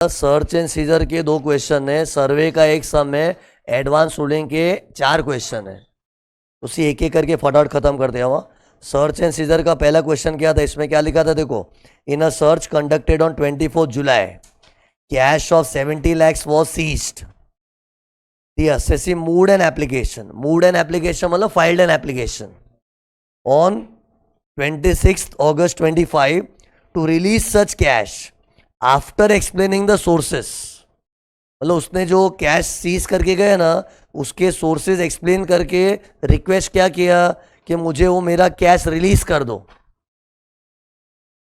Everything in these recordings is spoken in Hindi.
सर्च एंड सीजर के 2 क्वेश्चन है, सर्वे का एक सम है, एडवांस रूलिंग के 4 क्वेश्चन है। उसी एक एक करके फटाफट खत्म कर दिया हुआ। सर्च एंड सीजर का पहला क्वेश्चन क्या था, इसमें क्या लिखा था देखो, in a search conducted on 24 July cash of 70 lakhs was seized. The assessee moved an application मतलब filed an application on 26th August 25 to release such cash after explaining the sources. मतलब उसने जो कैश सीज करके गया ना, उसके सोर्सेज एक्सप्लेन करके रिक्वेस्ट क्या किया कि मुझे वो मेरा कैश रिलीज कर दो।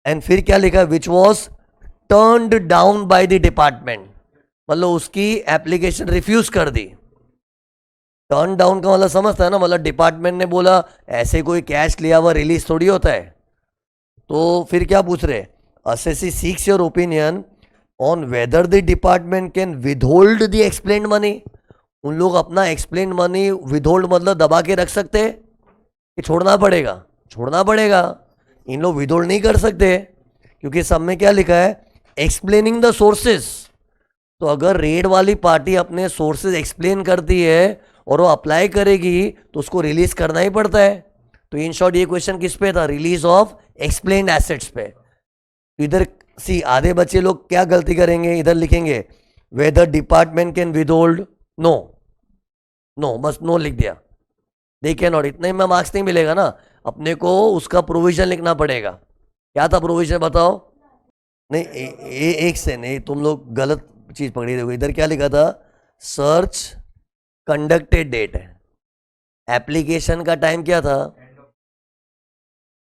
एंड फिर क्या लिखा, which was turned down by the department, मतलब उसकी एप्लीकेशन रिफ्यूज कर दी। टर्न डाउन का मतलब समझता है ना, मतलब डिपार्टमेंट ने बोला ऐसे कोई कैश लिया हुआ रिलीज थोड़ी होता है। तो फिर क्या पूछ रहे, assessee seeks your opinion on whether the department can withhold the explained money. उन लोग अपना explained money withhold मतलब दबा के रख सकते हैं कि छोड़ना पड़ेगा। इन लोग withhold नहीं कर सकते क्योंकि सब में क्या लिखा है, explaining the sources। तो अगर रेड वाली पार्टी अपने सोर्सेज एक्सप्लेन करती है और वो अप्लाई करेगी तो उसको रिलीज करना ही पड़ता है। तो इन शॉर्ट ये क्वेश्चन किस पे था, रिलीज ऑफ एक्सप्लेन्ड एसेट्स पे। इधर सी आधे बच्चे लोग क्या गलती करेंगे, इधर लिखेंगे whether department can withhold, no बस नो लिख दिया, दे कैन नॉट। इतने में मार्क्स नहीं मिलेगा ना, अपने को उसका प्रोविजन लिखना पड़ेगा। क्या था प्रोविजन बताओ? नहीं एक से नहीं, तुम लोग गलत चीज पकड़ी देखो। इधर क्या लिखा था, सर्च कंडक्टेड डेट है, एप्लीकेशन का टाइम क्या था,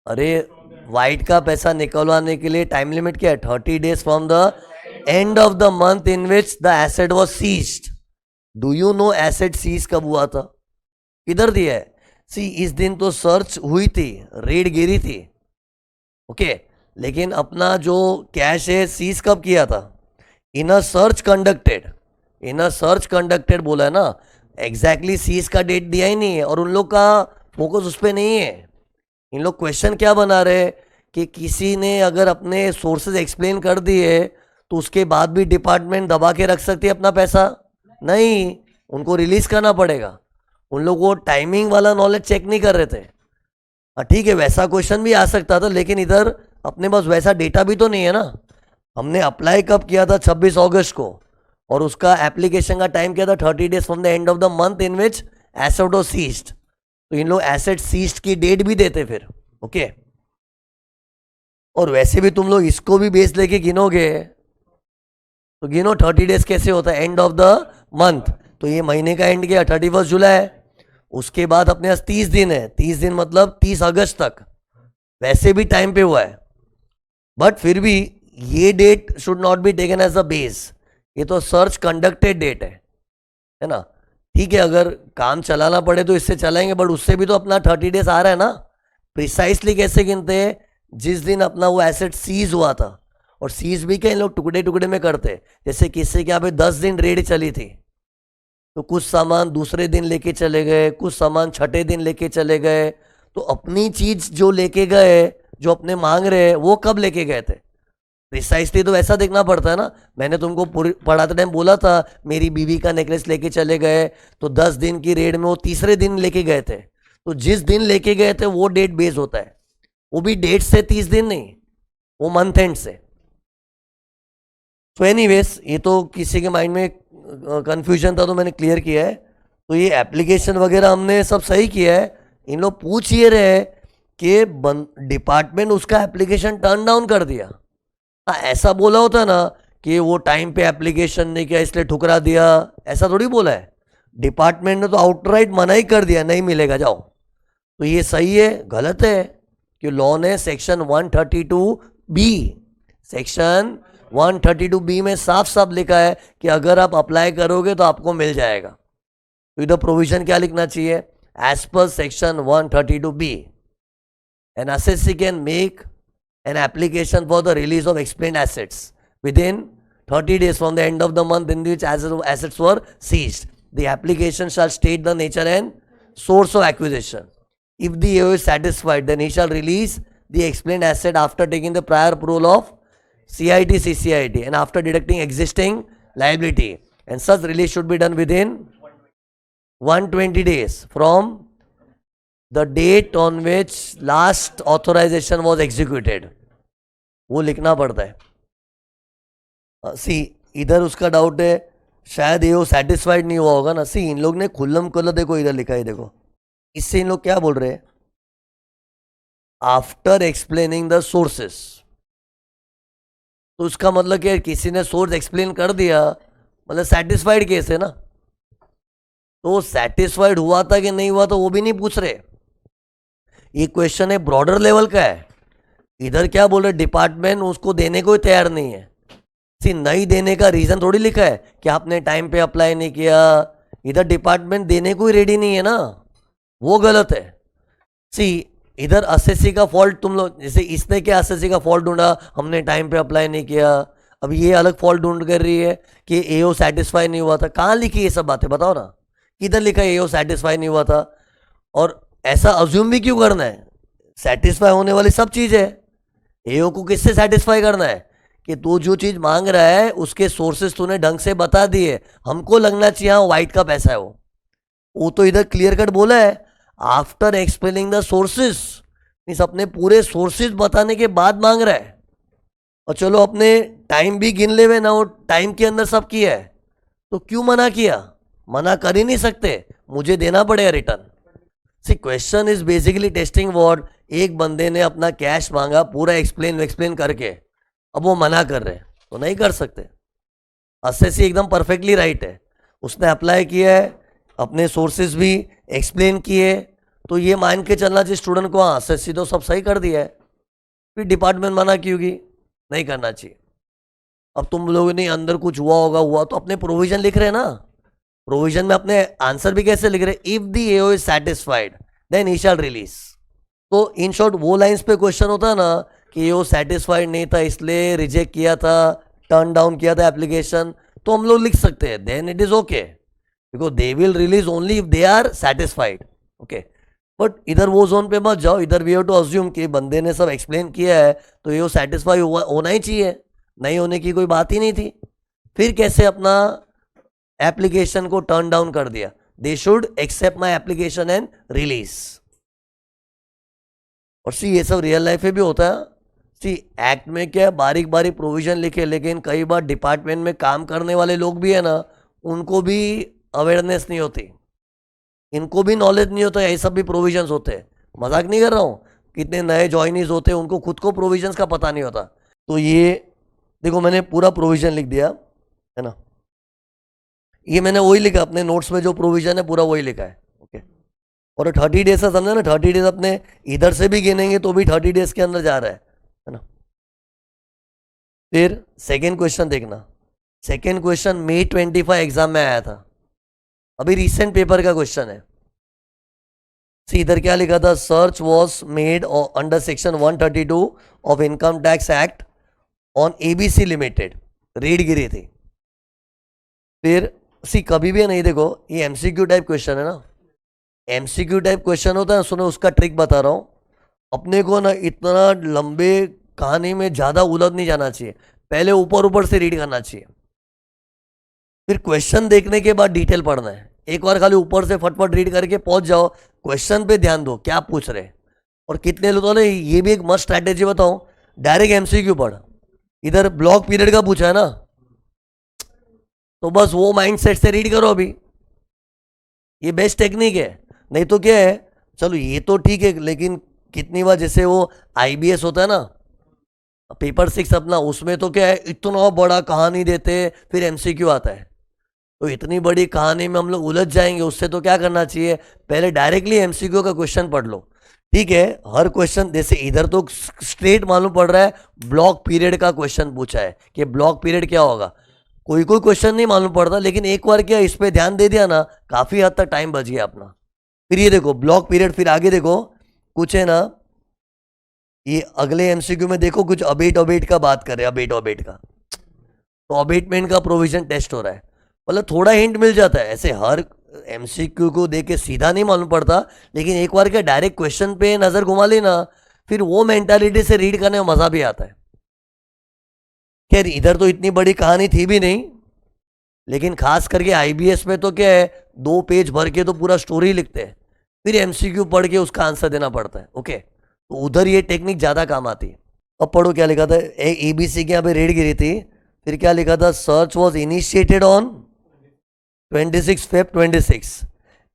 अरे वाइट का पैसा निकलवाने के लिए टाइम लिमिट क्या है, 30 days from the end of the month in which the asset was seized. Do you know asset seize कब हुआ था, किधर दिया है? सी इस दिन तो सर्च हुई थी, रेड गिरी थी, ओके लेकिन अपना जो कैश है सीज कब किया था, इन अ सर्च कंडक्टेड बोला है ना, एग्जैक्टली सीज का डेट दिया ही नहीं है और उन लोग का फोकस उस पर नहीं है। इन लोग क्वेश्चन क्या बना रहे कि किसी ने अगर अपने सोर्सेज एक्सप्लेन कर दिए तो उसके बाद भी डिपार्टमेंट दबा के रख सकती है अपना पैसा, नहीं, उनको रिलीज करना पड़ेगा। उन लोग वो टाइमिंग वाला नॉलेज चेक नहीं कर रहे थे। ठीक है, वैसा क्वेश्चन भी आ सकता था, लेकिन इधर अपने पास वैसा डेटा भी तो नहीं है ना। हमने अप्लाई कब किया था, 26 अगस्त को, और उसका एप्लीकेशन का टाइम क्या था, 30 days from the end of the month in which asset was seized. तो इन लोग एसेट सीज्ड की डेट भी देते फिर, ओके। और वैसे भी तुम लोग इसको भी बेस लेके गिनोगे तो गिनो 30 days कैसे होता है, एंड ऑफ द मंथ। तो ये महीने का एंड क्या, 31 जुलाई। उसके बाद अपने पास 30 दिन है, 30 दिन मतलब 30 अगस्त तक, वैसे भी टाइम पे हुआ है। बट फिर भी ये date should not be taken as a base, ये तो सर्च कंडक्टेड डेट है ना। ठीक है, अगर काम चलाना पड़े तो इससे चलाएंगे, बट उससे भी तो अपना 30 days आ रहा है ना। प्रिसाइसली कैसे गिनते हैं, जिस दिन अपना वो एसेट सीज हुआ था, और सीज भी क्या इन लोग टुकड़े टुकड़े में करते, जैसे किसी के यहाँ पे 10 दिन रेड चली थी तो कुछ सामान दूसरे दिन लेके चले गए, कुछ सामान छठे दिन लेके चले गए। तो अपनी चीज जो लेके गए, जो अपने मांग रहे हैं, वो कब लेके गए थे, प्रिसाइसली तो वैसा देखना पड़ता है ना। मैंने तुमको पढ़ाते टाइम बोला था मेरी बीवी का नेकलेस लेके चले गए, तो 10 दिन की रेड में वो तीसरे दिन लेके गए थे, तो जिस दिन लेके गए थे वो डेट बेस होता है, वो भी डेट से 30 दिन नहीं, वो मंथ एंड से। तो एनीवेज ये तो किसी के माइंड में कंफ्यूजन था तो मैंने क्लियर किया है। तो ये एप्लीकेशन वगैरह हमने सब सही किया है। इन लोग पूछ ये रहे कि डिपार्टमेंट उसका एप्लीकेशन टर्न डाउन कर दिया। हाँ, ऐसा बोला होता ना कि वो टाइम पे एप्लीकेशन नहीं किया इसलिए ठुकरा दिया, ऐसा थोड़ी बोला है। डिपार्टमेंट ने तो आउटराइट मना ही कर दिया, नहीं मिलेगा जाओ। तो ये सही है गलत है कि लॉ ने सेक्शन 132B में साफ साफ लिखा है कि अगर आप अप्लाई करोगे तो आपको मिल जाएगा। तो इधर प्रोविजन क्या लिखना चाहिए, as per section 132B an assessee can make an application for the release of explained assets within 30 days from the end of the month in which assets were seized. The application shall state the nature and source of acquisition. If the AO is satisfied, then he shall release the explained asset after taking the prior approval of CIT, CCIT, and after deducting existing liability, and such release should be done within 120 days from the date on which last authorization was executed. वो लिखना पड़ता है। सी इधर उसका डाउट है, शायद ये वो सेटिस्फाइड नहीं हुआ होगा ना। सी इन लोग ने खुल्लम खुल्ला देखो इधर लिखा है, देखो इससे इन लोग क्या बोल रहे हैं, आफ्टर एक्सप्लेनिंग द सोर्सेस। तो उसका मतलब क्या, किसी ने सोर्स एक्सप्लेन कर दिया मतलब सेटिस्फाइड केस है ना। तो सेटिस्फाइड हुआ था कि नहीं हुआ तो वो भी नहीं पूछ रहे। ये क्वेश्चन है ब्रॉडर लेवल का है। इधर क्या बोल रहे, डिपार्टमेंट उसको देने को ही तैयार नहीं है। सी नहीं देने का रीजन थोड़ी लिखा है कि आपने टाइम पे अप्लाई नहीं किया। इधर डिपार्टमेंट देने को ही रेडी नहीं है ना, वो गलत है। सी इधर एसएससी का फॉल्ट तुम लोग, जैसे इसने क्या एसएससी का फॉल्ट ढूंढा, हमने टाइम पे अप्लाई नहीं किया। अब ये अलग फॉल्ट ढूंढ कर रही है कि एओ सेटिस्फाई नहीं हुआ था। कहाँ लिखी ये सब बातें बताओ ना, किधर लिखा है एओ सेटिस्फाई नहीं हुआ था। और ऐसा अज्यूम भी क्यों करना है, सेटिस्फाई होने वाली सब चीज़ है। एओ को किससे सेटिस्फाई करना है कि तू जो चीज़ मांग रहा है उसके सोर्सेस तूने ढंग से बता दिए, हमको लगना चाहिए हाँ वाइट का पैसा है वो तो इधर क्लियर कट बोला है after explaining the sources, means अपने पूरे सोर्सेस बताने के बाद मांग रहा है। और चलो अपने टाइम भी गिन ले ना, वो टाइम के अंदर सब किया है तो क्यों मना किया, मना कर ही नहीं सकते, मुझे देना पड़ेगा return. See question is basically testing what, एक बंदे ने अपना कैश मांगा पूरा एक्सप्लेन करके, अब वो मना कर रहे हैं तो नहीं कर सकते। एसएससी एकदम परफेक्टली राइट है, उसने अप्लाई किया है, अपने सोर्सेज भी एक्सप्लेन किए, तो ये मान के चलना चाहिए स्टूडेंट को हाँ एसएससी तो सब सही कर दिया है। फिर डिपार्टमेंट मना की होगी, नहीं करना चाहिए। अब तुम लोगों ने अंदर कुछ हुआ तो अपने प्रोविजन लिख रहे हैं ना, प्रोविजन में अपने आंसर भी कैसे लिख रहे, if the AO is satisfied then he shall release. तो इन शॉर्ट वो लाइंस पे क्वेश्चन होता है ना कि एओ सेटिस्फाइड नहीं था इसलिए रिजेक्ट किया था, टर्न डाउन किया था एप्लीकेशन, तो हम लोग लिख सकते हैं then it is okay because they will release only if they are satisfied. Okay, but इधर वो जोन पे मत जाओ, इधर वी हैव टू अज्यूम कि बंदे ने सब एक्सप्लेन किया है तो ये सेटिस्फाई होना ही चाहिए, नहीं होने की कोई बात ही नहीं थी। फिर कैसे अपना एप्लीकेशन को टर्न डाउन कर दिया, they should accept my application and release. और सी ये सब रियल लाइफ में भी होता है। सी एक्ट में क्या बारीक बारीक प्रोविजन लिखे, लेकिन कई बार डिपार्टमेंट में काम करने वाले लोग भी है ना, उनको भी अवेयरनेस नहीं होती, इनको भी नॉलेज नहीं होता, ये सब भी प्रोविजंस होते हैं। मजाक नहीं कर रहा हूँ, कितने नए जॉइनीज होते हैं उनको खुद को प्रोविजंस का पता नहीं होता। तो ये देखो मैंने पूरा प्रोविजन लिख दिया है ना, ये मैंने वही लिखा अपने नोट्स में, जो प्रोविजन है पूरा वही लिखा है। ओके, और 30 डेज का समझा ना, 30 डेज अपने इधर से भी गिनेंगे तो भी 30 डेज के अंदर जा रहा है ना। फिर सेकेंड क्वेश्चन देखना, सेकेंड क्वेश्चन मई 25 एग्जाम में आया था, अभी रिसेंट पेपर का क्वेश्चन है। सी इधर क्या लिखा था, search was made under section 132 of income tax act on ABC limited, रीड गिरी थी। फिर सी कभी भी नहीं, देखो ये एमसीक्यू टाइप क्वेश्चन है ना, एमसीक्यू टाइप क्वेश्चन होता है, सुनो उसका ट्रिक बता रहा हूँ। अपने को ना इतना लंबे कहानी में ज़्यादा उलझ नहीं जाना चाहिए, पहले ऊपर ऊपर से रीड करना चाहिए, फिर क्वेश्चन देखने के बाद डिटेल पढ़ना है। एक बार खाली ऊपर से फटफट रीड करके पहुंच जाओ, क्वेश्चन पे ध्यान दो क्या पूछ रहे। और कितने लोगों ने, ये भी एक मस्त स्ट्रैटेजी बताऊं, डायरेक्ट एमसीक्यू पढ़, इधर ब्लॉक पीरियड का पूछा है ना तो बस वो माइंडसेट से रीड करो अभी, ये बेस्ट टेक्निक है। नहीं तो क्या है, चलो ये तो ठीक है, लेकिन कितनी बार जैसे वो आईबीएस होता है ना पेपर 6 अपना, उसमें तो क्या है इतना बड़ा कहानी देते फिर एमसीक्यू आता है, तो इतनी बड़ी कहानी में हम लोग उलझ जाएंगे। उससे तो क्या करना चाहिए, पहले डायरेक्टली एमसीक्यू का क्वेश्चन पढ़ लो। ठीक है, हर क्वेश्चन जैसे इधर तो स्ट्रेट मालूम पड़ रहा है ब्लॉक पीरियड का क्वेश्चन पूछा है कि ब्लॉक पीरियड क्या होगा, कोई क्वेश्चन नहीं मालूम पड़ता, लेकिन एक बार क्या इस पे ध्यान दे दिया ना, काफी हद तक टाइम बच गया अपना। फिर ये देखो ब्लॉक पीरियड, फिर आगे देखो कुछ है ना, ये अगले एमसीक्यू में देखो कुछ अबेट का बात कर रहे हैं, अबेट का, तो अबेटमेंट का प्रोविजन टेस्ट हो रहा है, मतलब थोड़ा हिंट मिल जाता है। ऐसे हर एमसीक्यू को देख के सीधा नहीं मालूम पड़ता, लेकिन एक बार क्या डायरेक्ट क्वेश्चन पे नजर घुमा लेना, फिर वो मेंटालिटी से रीड करने में मजा भी आता है। खैर इधर तो इतनी बड़ी कहानी थी भी नहीं, लेकिन खास करके आईबीएस में तो क्या है, 2 पेज भर के तो पूरा स्टोरी लिखते हैं, फिर एमसीक्यू पढ़ के उसका आंसर देना पड़ता है। ओके, तो उधर ये टेक्निक ज़्यादा काम आती है। अब पढ़ो क्या लिखा था, एबीसी के यहाँ पे रेड गिरी थी, फिर क्या लिखा था, search was initiated on 26 Feb 26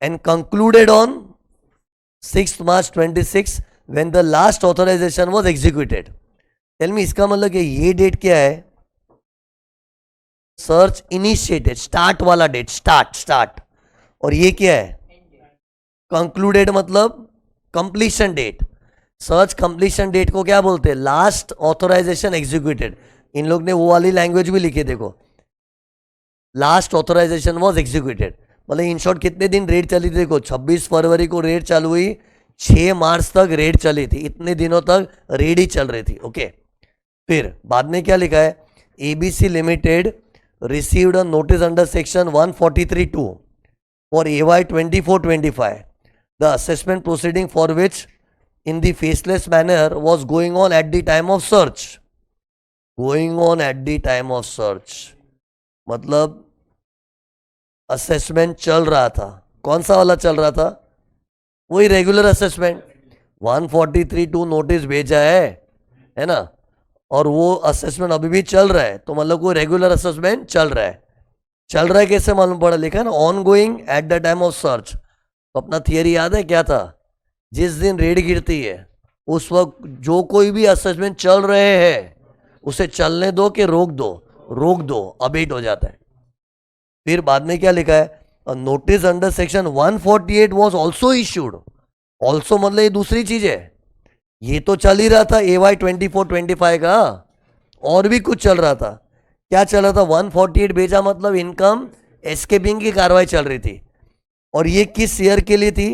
and concluded on 6 March 26 when the last authorization was executed. Tell me, इसका मतलब कि ये डेट क्या है, सर्च इनिशिएटेड, स्टार्ट वाला डेट, स्टार्ट, और ये क्या है, कंक्लूडेड मतलब completion date. Search completion date को क्या बोलते हैं, लास्ट ऑथोराइजेशन एग्जीक्यूटेड। इन लोग ने वो वाली लैंग्वेज भी लिखी, देखो, लास्ट ऑथोराइजेशन वॉज एग्जीक्यूटेड, मतलब इन शॉर्ट कितने दिन रेड चली थी, देखो 26 फरवरी को रेड चालू हुई, 6 मार्च तक रेड चली थी, इतने दिनों तक रेड ही चल रही थी। ओके, फिर बाद में क्या लिखा है, ABC limited received a notice under section 143(2) for AY 24-25. The assessment proceeding for which in the faceless manner was going on at the time of search. Going on at the time of search मतलब असेसमेंट चल रहा था, कौन सा वाला चल रहा था, वही रेगुलर असेसमेंट। 143(2) नोटिस भेजा है ना, और वो असेसमेंट अभी भी चल रहा है, तो मतलब कोई रेगुलर असेसमेंट चल रहा है। चल रहा है कैसे मालूम पड़ा, लिखा है ना, on going at the time of search. तो अपना थियरी याद है क्या था, जिस दिन रेड गिरती है उस वक्त जो कोई भी असेसमेंट चल रहे हैं उसे चलने दो कि रोक दो, अबेट हो जाता है। फिर बाद में क्या लिखा है, notice under section 148 was also issued. Also मतलब ये दूसरी चीज है, ये तो चल ही रहा था AY 24-25 का, और भी कुछ चल रहा था। क्या चल रहा था, 148 भेजा मतलब इनकम एस्केपिंग की कार्रवाई चल रही थी, और ये किस ईयर के लिए थी,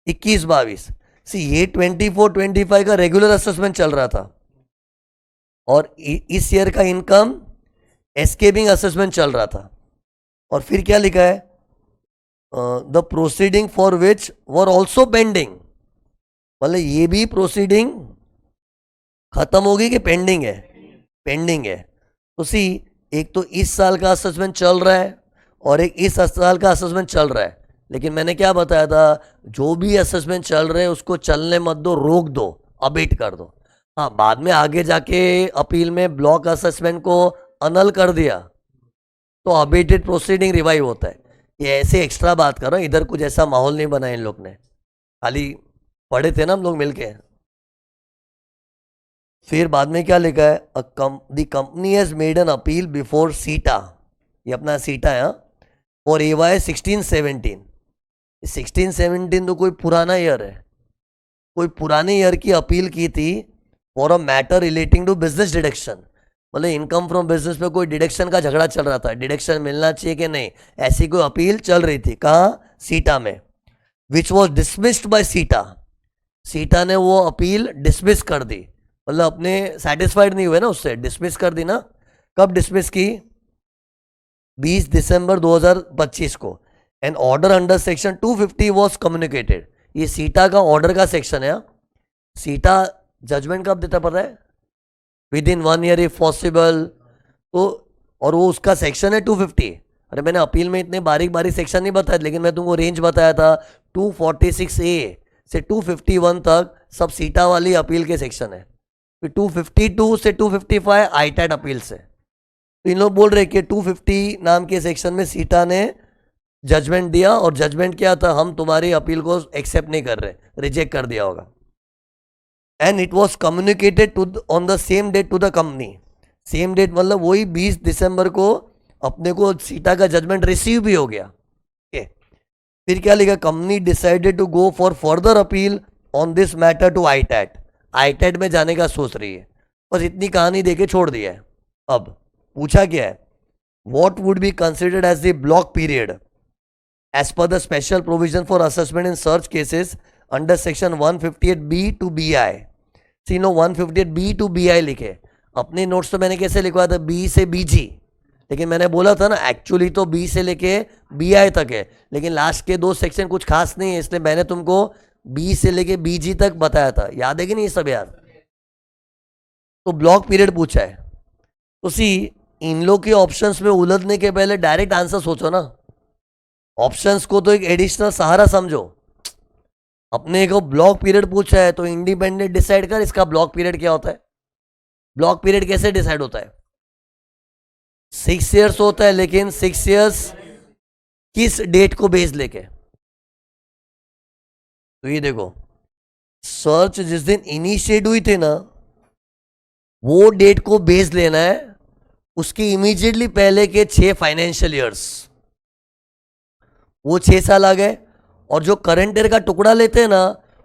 21-22। सी ये 24-25 का रेगुलर असेसमेंट चल रहा था, और इस ईयर का इनकम एस्केपिंग असेसमेंट चल रहा था। और फिर क्या लिखा है, the proceeding for which were also pending, मतलब ये भी प्रोसीडिंग खत्म होगी कि पेंडिंग है। तो सी, एक तो इस साल का असेसमेंट चल रहा है और एक इस साल का असेसमेंट चल रहा है, लेकिन मैंने क्या बताया था, जो भी असेसमेंट चल रहे हैं उसको चलने मत दो, रोक दो, अबेट कर दो। हाँ, बाद में आगे जाके अपील में ब्लॉक असेसमेंट को अनल कर दिया तो अबेटेड प्रोसीडिंग रिवाइव होता है। ये ऐसे एक्स्ट्रा बात कर रहा हूँ, इधर कुछ ऐसा माहौल नहीं बनाया इन लोग ने, खाली पढ़े थे ना हम लोग मिलके। फिर बाद में क्या लिखा है, the company has made an appeal before सीटा, ये अपना सीटा है, और AY 16-17। 16-17 तो कोई पुराना ईयर है, कोई पुराने ईयर की अपील की थी for a matter relating to business deduction, मतलब इनकम फ्रॉम बिजनेस पे कोई डिडक्शन का झगड़ा चल रहा था, डिडक्शन मिलना चाहिए कि नहीं, ऐसी कोई अपील चल रही थी। कहाँ, सीटा में, विच वॉज डिसमिस्ड बाय सीटा ने वो अपील डिसमिस कर दी, मतलब अपने सेटिस्फाइड नहीं हुए ना उससे, डिसमिस कर दी ना। कब डिसमिस की, 20 दिसंबर 2025 को। An order under section 250 was communicated, ये सीटा का ऑर्डर का सेक्शन है। सीटा जजमेंट कब देता पता है, with in 1 year if possible, तो और वो उसका सेक्शन है 250। अरे मैंने अपील में इतने बारीक सेक्शन नहीं बताया, लेकिन मैं तुमको रेंज बताया था, 246A से 251 तक सब सीटा वाली अपील के सेक्शन है, फिर 252 से 255 आईटैट अपील से। तो इन लोग बोल रहे कि 250 नाम के सेक्शन में सीटा ने जजमेंट दिया, और जजमेंट क्या था, हम तुम्हारी अपील को एक्सेप्ट नहीं कर रहे, रिजेक्ट कर दिया होगा। And it was communicated to on the same date to the company, same date मतलब वही 20 दिसंबर को अपने को सीटा का जजमेंट रिसीव भी हो गया। ओके, फिर क्या लिखा, company decided to go for further appeal on this matter to ITAT में जाने का सोच रही है, बस इतनी कहानी देके छोड़ दिया है। अब पूछा क्या है, what would be considered as the block period as per the special provision for assessment in search cases under section 158B to BI। See no 158B to BI लिखे, अपने नोट्स तो मैंने कैसे लिखवाया था, B से BG, लेकिन मैंने बोला था ना एक्चुअली तो B से लेके BI तक है, लेकिन लास्ट के 2 सेक्शन कुछ खास नहीं है, इसलिए मैंने तुमको B से लेके BG तक बताया था, याद है कि नहीं सब यार। तो ब्लॉक पीरियड पूछा है। तो सी इन लोग के ऑप्शंस में उलझने के पहले डायरेक्ट आंसर सोचो ना, ऑप्शंस को तो एक एडिशनल सहारा समझो। अपने को ब्लॉक पीरियड पूछा है तो इंडिपेंडेंट डिसाइड कर इसका ब्लॉक पीरियड क्या होता है। ब्लॉक पीरियड कैसे डिसाइड होता है? 6 ईयर्स होता है, लेकिन 6 ईयर्स किस डेट को बेस लेके? तो ये देखो, सर्च जिस दिन इनिशिएट हुई थी ना, वो डेट को बेस लेना है, उसके इमीडिएटली पहले के 6 फाइनेंशियल ईयर्स, वो 6 साल आ गए। और जो करंट ईयर का टुकड़ा लेते हैं ना,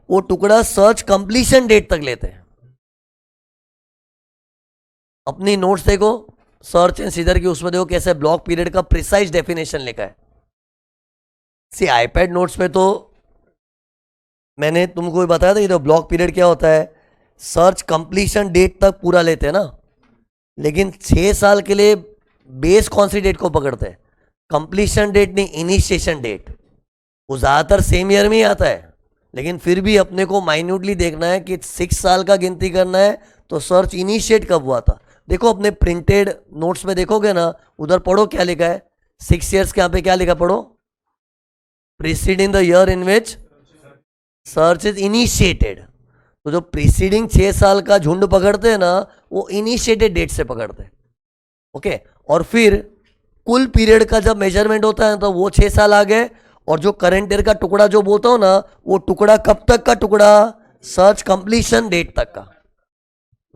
वो टुकड़ा सर्च कंप्लीशन डेट तक लेते हैं। अपनी नोट्स देखो, सर्च एंड सीजर की, उसमें देखो कैसे ब्लॉक पीरियड का प्रिसाइज डेफिनेशन लिखा है। सी आईपैड नोट्स में तो मैंने तुमको बताया था, ये तो ब्लॉक पीरियड क्या होता है, सर्च कंप्लीशन डेट तक पूरा लेते हैं ना, लेकिन 6 साल के लिए बेस कौन सी डेट को पकड़ते हैं? कंप्लीशन डेट नहीं, इनिशिएशन डेट। वो ज़्यादातर सेम ईयर में ही आता है, लेकिन फिर भी अपने को माइन्यूटली देखना है कि 6 साल का गिनती करना है, तो सर्च इनिशिएट कब हुआ था। देखो अपने प्रिंटेड नोट्स में देखोगे ना, उधर पढ़ो क्या लिखा है, 6 ईयर्स के यहाँ पे क्या लिखा, पढ़ो, preceding the year in which search is initiated. तो जो प्रीसीडिंग 6 साल का झुंड पकड़ते हैं ना, वो इनिशिएटेड डेट से पकड़ते हैं। ओके, और फिर कुल पीरियड का जब मेजरमेंट होता है तो वो 6 साल आ गए, और जो करंट ईयर का टुकड़ा जो बोलता हूं ना, वो टुकड़ा कब तक का टुकड़ा? सर्च कंप्लीशन डेट तक का।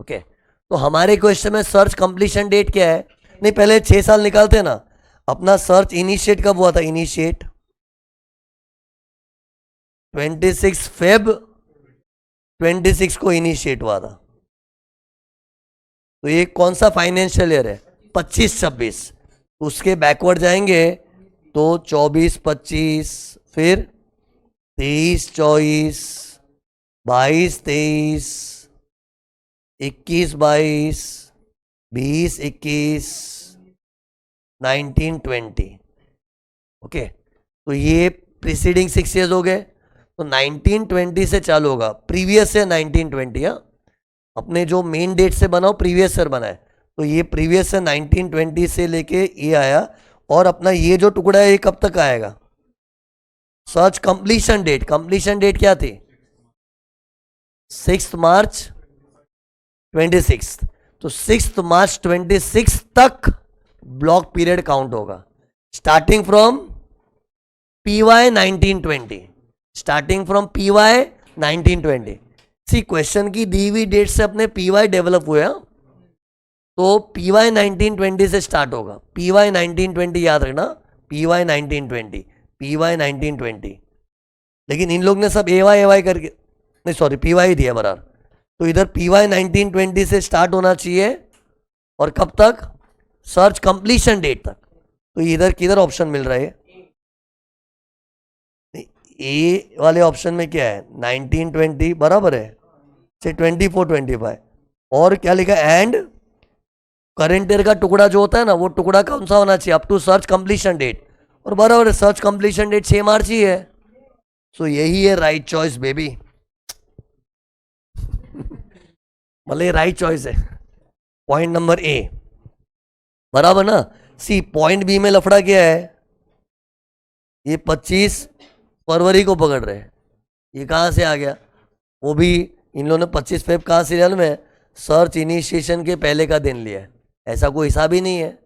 ओके, तो हमारे क्वेश्चन में सर्च कंप्लीशन डेट क्या है? नहीं, पहले 6 साल निकालते हैं ना। अपना सर्च इनिशिएट कब हुआ था? इनिशिएट 26 फेब 26 को इनिशिएट हुआ था। तो ये कौन सा फाइनेंशियल ईयर है? 25-26। उसके बैकवर्ड जाएंगे तो 24-25, फिर 23-24, 22-23, 21-22, 20-21, 19-20। ओके, तो ये प्रीसीडिंग 6 ईयर्स हो गए। तो 1920 से चालू होगा, प्रीवियस ईयर 1920। हाँ, अपने जो मेन डेट से बनाओ प्रीवियस ईयर बनाए, तो ये प्रीवियस ईयर 1920 से लेके ये आया। और अपना ये जो टुकड़ा है ये कब तक आएगा? Search completion date. Completion date क्या थी? 6 मार्च 26। तो 6 मार्च 26 तक ब्लॉक पीरियड काउंट होगा, starting from PY 1920। Starting from PY 1920। See question की दी हुई डेट से अपने PY डेवलप हुए हैं, तो PY 1920 से स्टार्ट होगा। PY 1920 याद रखना, PY 1920, PY 1920। लेकिन इन लोग ने सब AY करके, नहीं सॉरी, PY ही दिया बराबर। तो इधर PY 1920 से स्टार्ट होना चाहिए, और कब तक? सर्च कंप्लीशन डेट तक। तो इधर किधर ऑप्शन मिल रहा है? ए वाले ऑप्शन में क्या है? 1920 बराबर है से 24-25। और क्या लिखा? एंड करंट ईयर का टुकड़ा जो होता है ना, वो टुकड़ा कौन सा होना चाहिए? Up to search completion date. और बराबर है, सर्च कंप्लीशन डेट 6 मार्च ही है। सो यही है राइट चॉइस बेबी। मतलब ये राइट चॉइस है। पॉइंट नंबर ए बराबर ना। सी पॉइंट बी में लफड़ा क्या है? ये 25 फरवरी को पकड़ रहे हैं, ये कहाँ से आ गया? वो भी इन लोगों ने 25 फेब कहाँ सीरियल में सर्च इनिशिएशन के पहले का दिन लिया है, ऐसा कोई हिसाब ही नहीं है।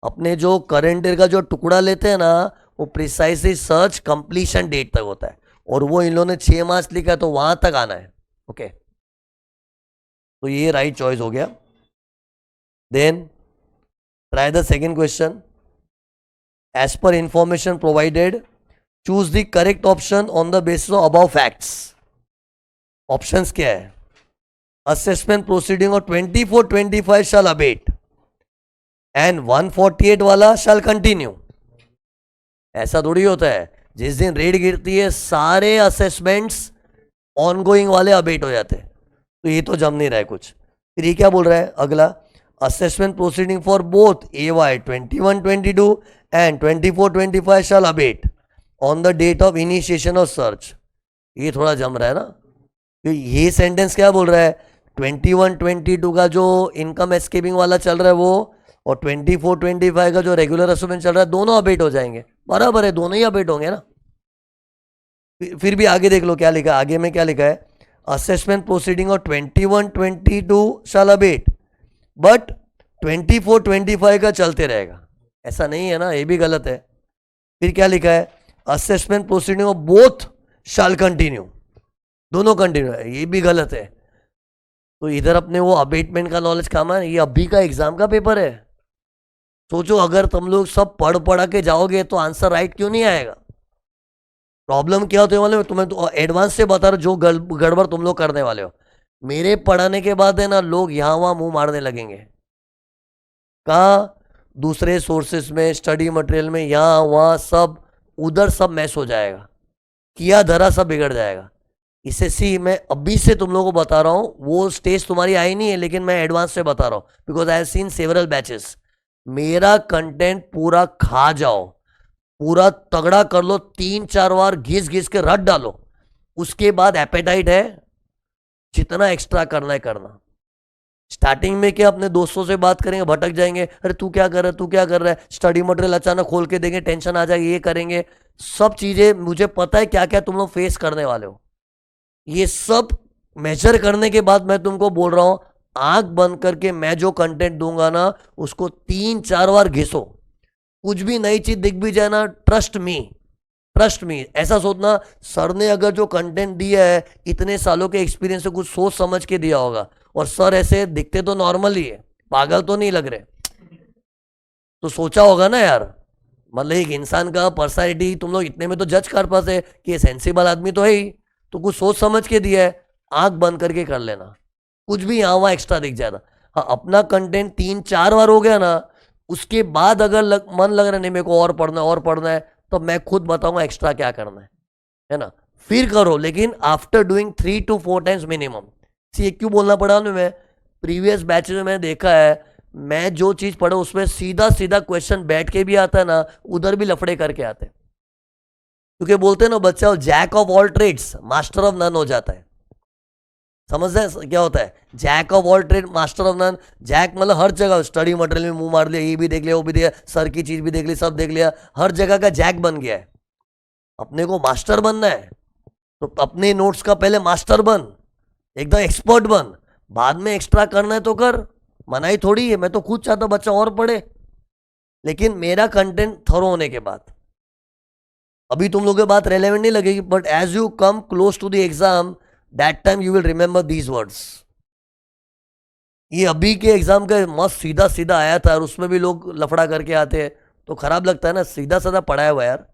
अपने जो करंट ईयर का जो टुकड़ा लेते हैं ना, वो प्रिसाइसली सर्च कंप्लीशन डेट तक होता है, और वो इन लोगों ने 6 मार्च लिखा है, तो वहां तक आना है। ओके, तो ये राइट चॉइस हो गया। Then try the second question. As per information provided choose the correct option on the basis of above facts. Options क्या है? असेसमेंट प्रोसीडिंग और 24-25 शाल अबेट, एंड 148 वाला शाल कंटिन्यू। ऐसा थोड़ी होता है, जिस दिन रेट गिरती है सारे असेसमेंट्स ऑनगोइंग वाले अबेट हो जाते हैं। तो ये तो जम नहीं रहा है कुछ। फिर ये क्या बोल रहा है अगला? Assessment proceeding for both AY 21-22 and 24-25 shall abate on the date of initiation of search. ये थोड़ा जम रहा है ना। तो ये सेंटेंस क्या बोल रहा है? 21-22 का जो इनकम एस्केपिंग वाला चल रहा है वो, और 24-25 का जो रेगुलर असेसमेंट चल रहा है, दोनों अबेट हो जाएंगे। बराबर है, दोनों ही अबेट होंगे ना। फिर भी आगे देख लो क्या लिखा है, आगे में क्या लिखा है, असेसमेंट प्रोसीडिंग और 21-22 शाल अबेट, बट 24-25 का चलते रहेगा। ऐसा नहीं है ना, ये भी गलत है। फिर क्या लिखा है, assessment proceeding of both shall continue, दोनों कंटिन्यू है, ये भी गलत है। तो इधर अपने वो अबेटमेंट का नॉलेज काम है, ये अभी का एग्जाम का पेपर है। सोचो अगर तुम लोग सब पढ़ पढ़ा के जाओगे तो आंसर राइट क्यों नहीं आएगा। प्रॉब्लम क्या होते वाले, तुम्हें तो एडवांस से बता रहा जो गड़बड़ तुम लोग करने वाले हो। मेरे पढ़ाने के बाद है ना, लोग यहाँ वहाँ मुंह मारने लगेंगे। कहाँ, दूसरे सोर्सेस में, स्टडी मटेरियल में, यहाँ वहाँ सब, उधर सब मैस हो जाएगा, किया धरा सब बिगड़ जाएगा। इसे सी मैं अभी से तुम लोगों को बता रहा हूँ, वो स्टेज तुम्हारी आई नहीं है, लेकिन मैं एडवांस से बता रहा हूँ, because I have seen several batches. मेरा कंटेंट पूरा खा जाओ, पूरा तगड़ा कर लो, 3-4 बार घिस घिस के रट डालो, उसके बाद एपेटाइट है, जितना एक्स्ट्रा करना है करना। स्टार्टिंग में क्या, अपने दोस्तों से बात करेंगे, भटक जाएंगे, अरे तू क्या कर रहा है, तू क्या कर रहा है, स्टडी मटेरियल अचानक खोल के देंगे, टेंशन आ जाएगी, ये करेंगे, सब चीजें मुझे पता है क्या क्या तुम लोग फेस करने वाले हो। ये सब मेजर करने के बाद मैं तुमको बोल रहा हूं, आंख बंद करके मैं जो कंटेंट दूंगा ना, उसको 3-4 बार घिसो। कुछ भी नई चीज दिख भी जाए ना, ट्रस्ट मी, ट्रस्ट मी, ऐसा सोचना सर ने अगर जो कंटेंट दिया है इतने सालों के एक्सपीरियंस से कुछ सोच समझ के दिया होगा, और सर ऐसे दिखते तो नॉर्मल ही है, पागल तो नहीं लग रहे, तो सोचा होगा ना यार। मतलब एक इंसान का पर्सनैलिटी तुम लोग इतने में तो जज कर पाते कि ये सेंसिबल आदमी तो है ही, तो कुछ सोच समझ के दिया है, आंख बंद करके कर लेना, कुछ भी यहाँ वहाँ एक्स्ट्रा दिख जाएगा। हाँ, अपना कंटेंट 3-4 बार हो गया ना, उसके बाद अगर मन लग रहा है नहीं मेरे को और पढ़ना है और पढ़ना है, तो मैं खुद बताऊंगा एक्स्ट्रा क्या करना है ना, फिर करो, लेकिन after doing 3 to 4 times minimum. ये क्यों बोलना पड़ा ना, मैं प्रीवियस बैच में मैंने देखा है, मैं जो चीज पढ़ा उसमें सीधा सीधा क्वेश्चन बैठ के भी आता है ना, उधर भी लफड़े करके आते हैं। क्योंकि बोलते हैं ना बच्चा, jack of all trades master of none हो जाता है। समझ रहे क्या होता है, jack of all trade master of none. Jack मतलब हर जगह, स्टडी मटेरियल में मुंह मार लिया, ये भी देख लिया, वो भी दिया, सर की चीज भी देख ली, सब देख लिया, हर जगह का जैक बन गया है। अपने को मास्टर बनना है तो अपने नोट्स का पहले मास्टर बन, एकदम एक्सपर्ट बन, बाद में एक्स्ट्रा करना है तो कर, मनाही थोड़ी है। मैं तो खुद चाहता हूं बच्चा और पढ़े, लेकिन मेरा कंटेंट थरो होने के बाद। अभी तुम लोगों की बात रेलेवेंट नहीं लगेगी, but as you come close to the exam, that time you will remember these words. ये अभी के एग्जाम का मस्त सीधा सीधा आया था, और उसमें भी लोग लफड़ा करके आते हैं, तो खराब लगता है ना, सीधा साधा पढ़ाया हुआ यार।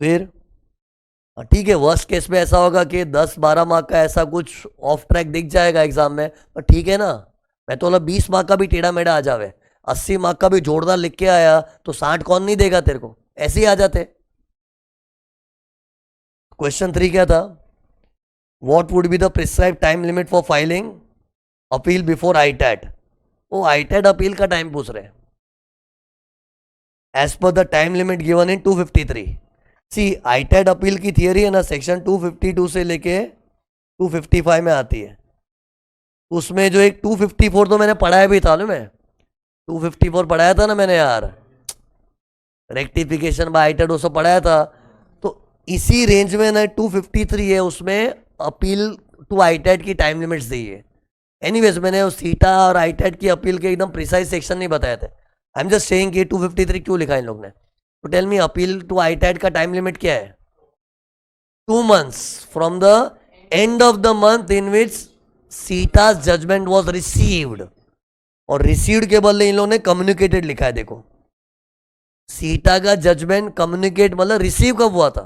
फिर ठीक है, वर्स्ट केस में ऐसा होगा कि 10-12 मार्क का ऐसा कुछ ऑफ ट्रैक दिख जाएगा एग्जाम में, पर ठीक है ना। मैं तो 20 मार्क का भी टेढ़ा मेढ़ा आ जावे, 80 मार्क का भी जोरदार लिख के आया तो 60 कौन नहीं देगा तेरे को, ऐसे ही आ जाते। क्वेश्चन 3 क्या था, what would be the prescribe time limit for filing appeal before ITAT. वो आईटैट अपील का टाइम पूछ रहे हैं, as per the time limit given in 253। See ITAT appeal की थियरी है ना, सेक्शन 252 से लेके 255 में आती है। उसमें जो एक 254 तो मैंने पढ़ाया भी था ना, मैं 254 पढ़ाया था ना मैंने यार, रेक्टिफिकेशन बाय आईटैट वो सब पढ़ाया था। तो इसी रेंज में ना 253 है, उसमें अपील टू आईटैट की टाइम लिमिट्स दी है। एनीवेज मैंने उस सीटा और आईटैट की अपील के एकदम प्रिसाइज सेक्शन नहीं बताए थे। आई एम जस्ट सेइंग कि 253 क्यों लिखा इन लोग ने। तो tell me, appeal to ITAT का टाइम लिमिट क्या है, 2 months from the end of the month in which CITA's judgement was received. और रिसीव्ड के बदले इन लोगों ने कम्युनिकेटेड लिखा है। देखो, सीटा का जजमेंट कम्युनिकेट मतलब रिसीव कब हुआ था,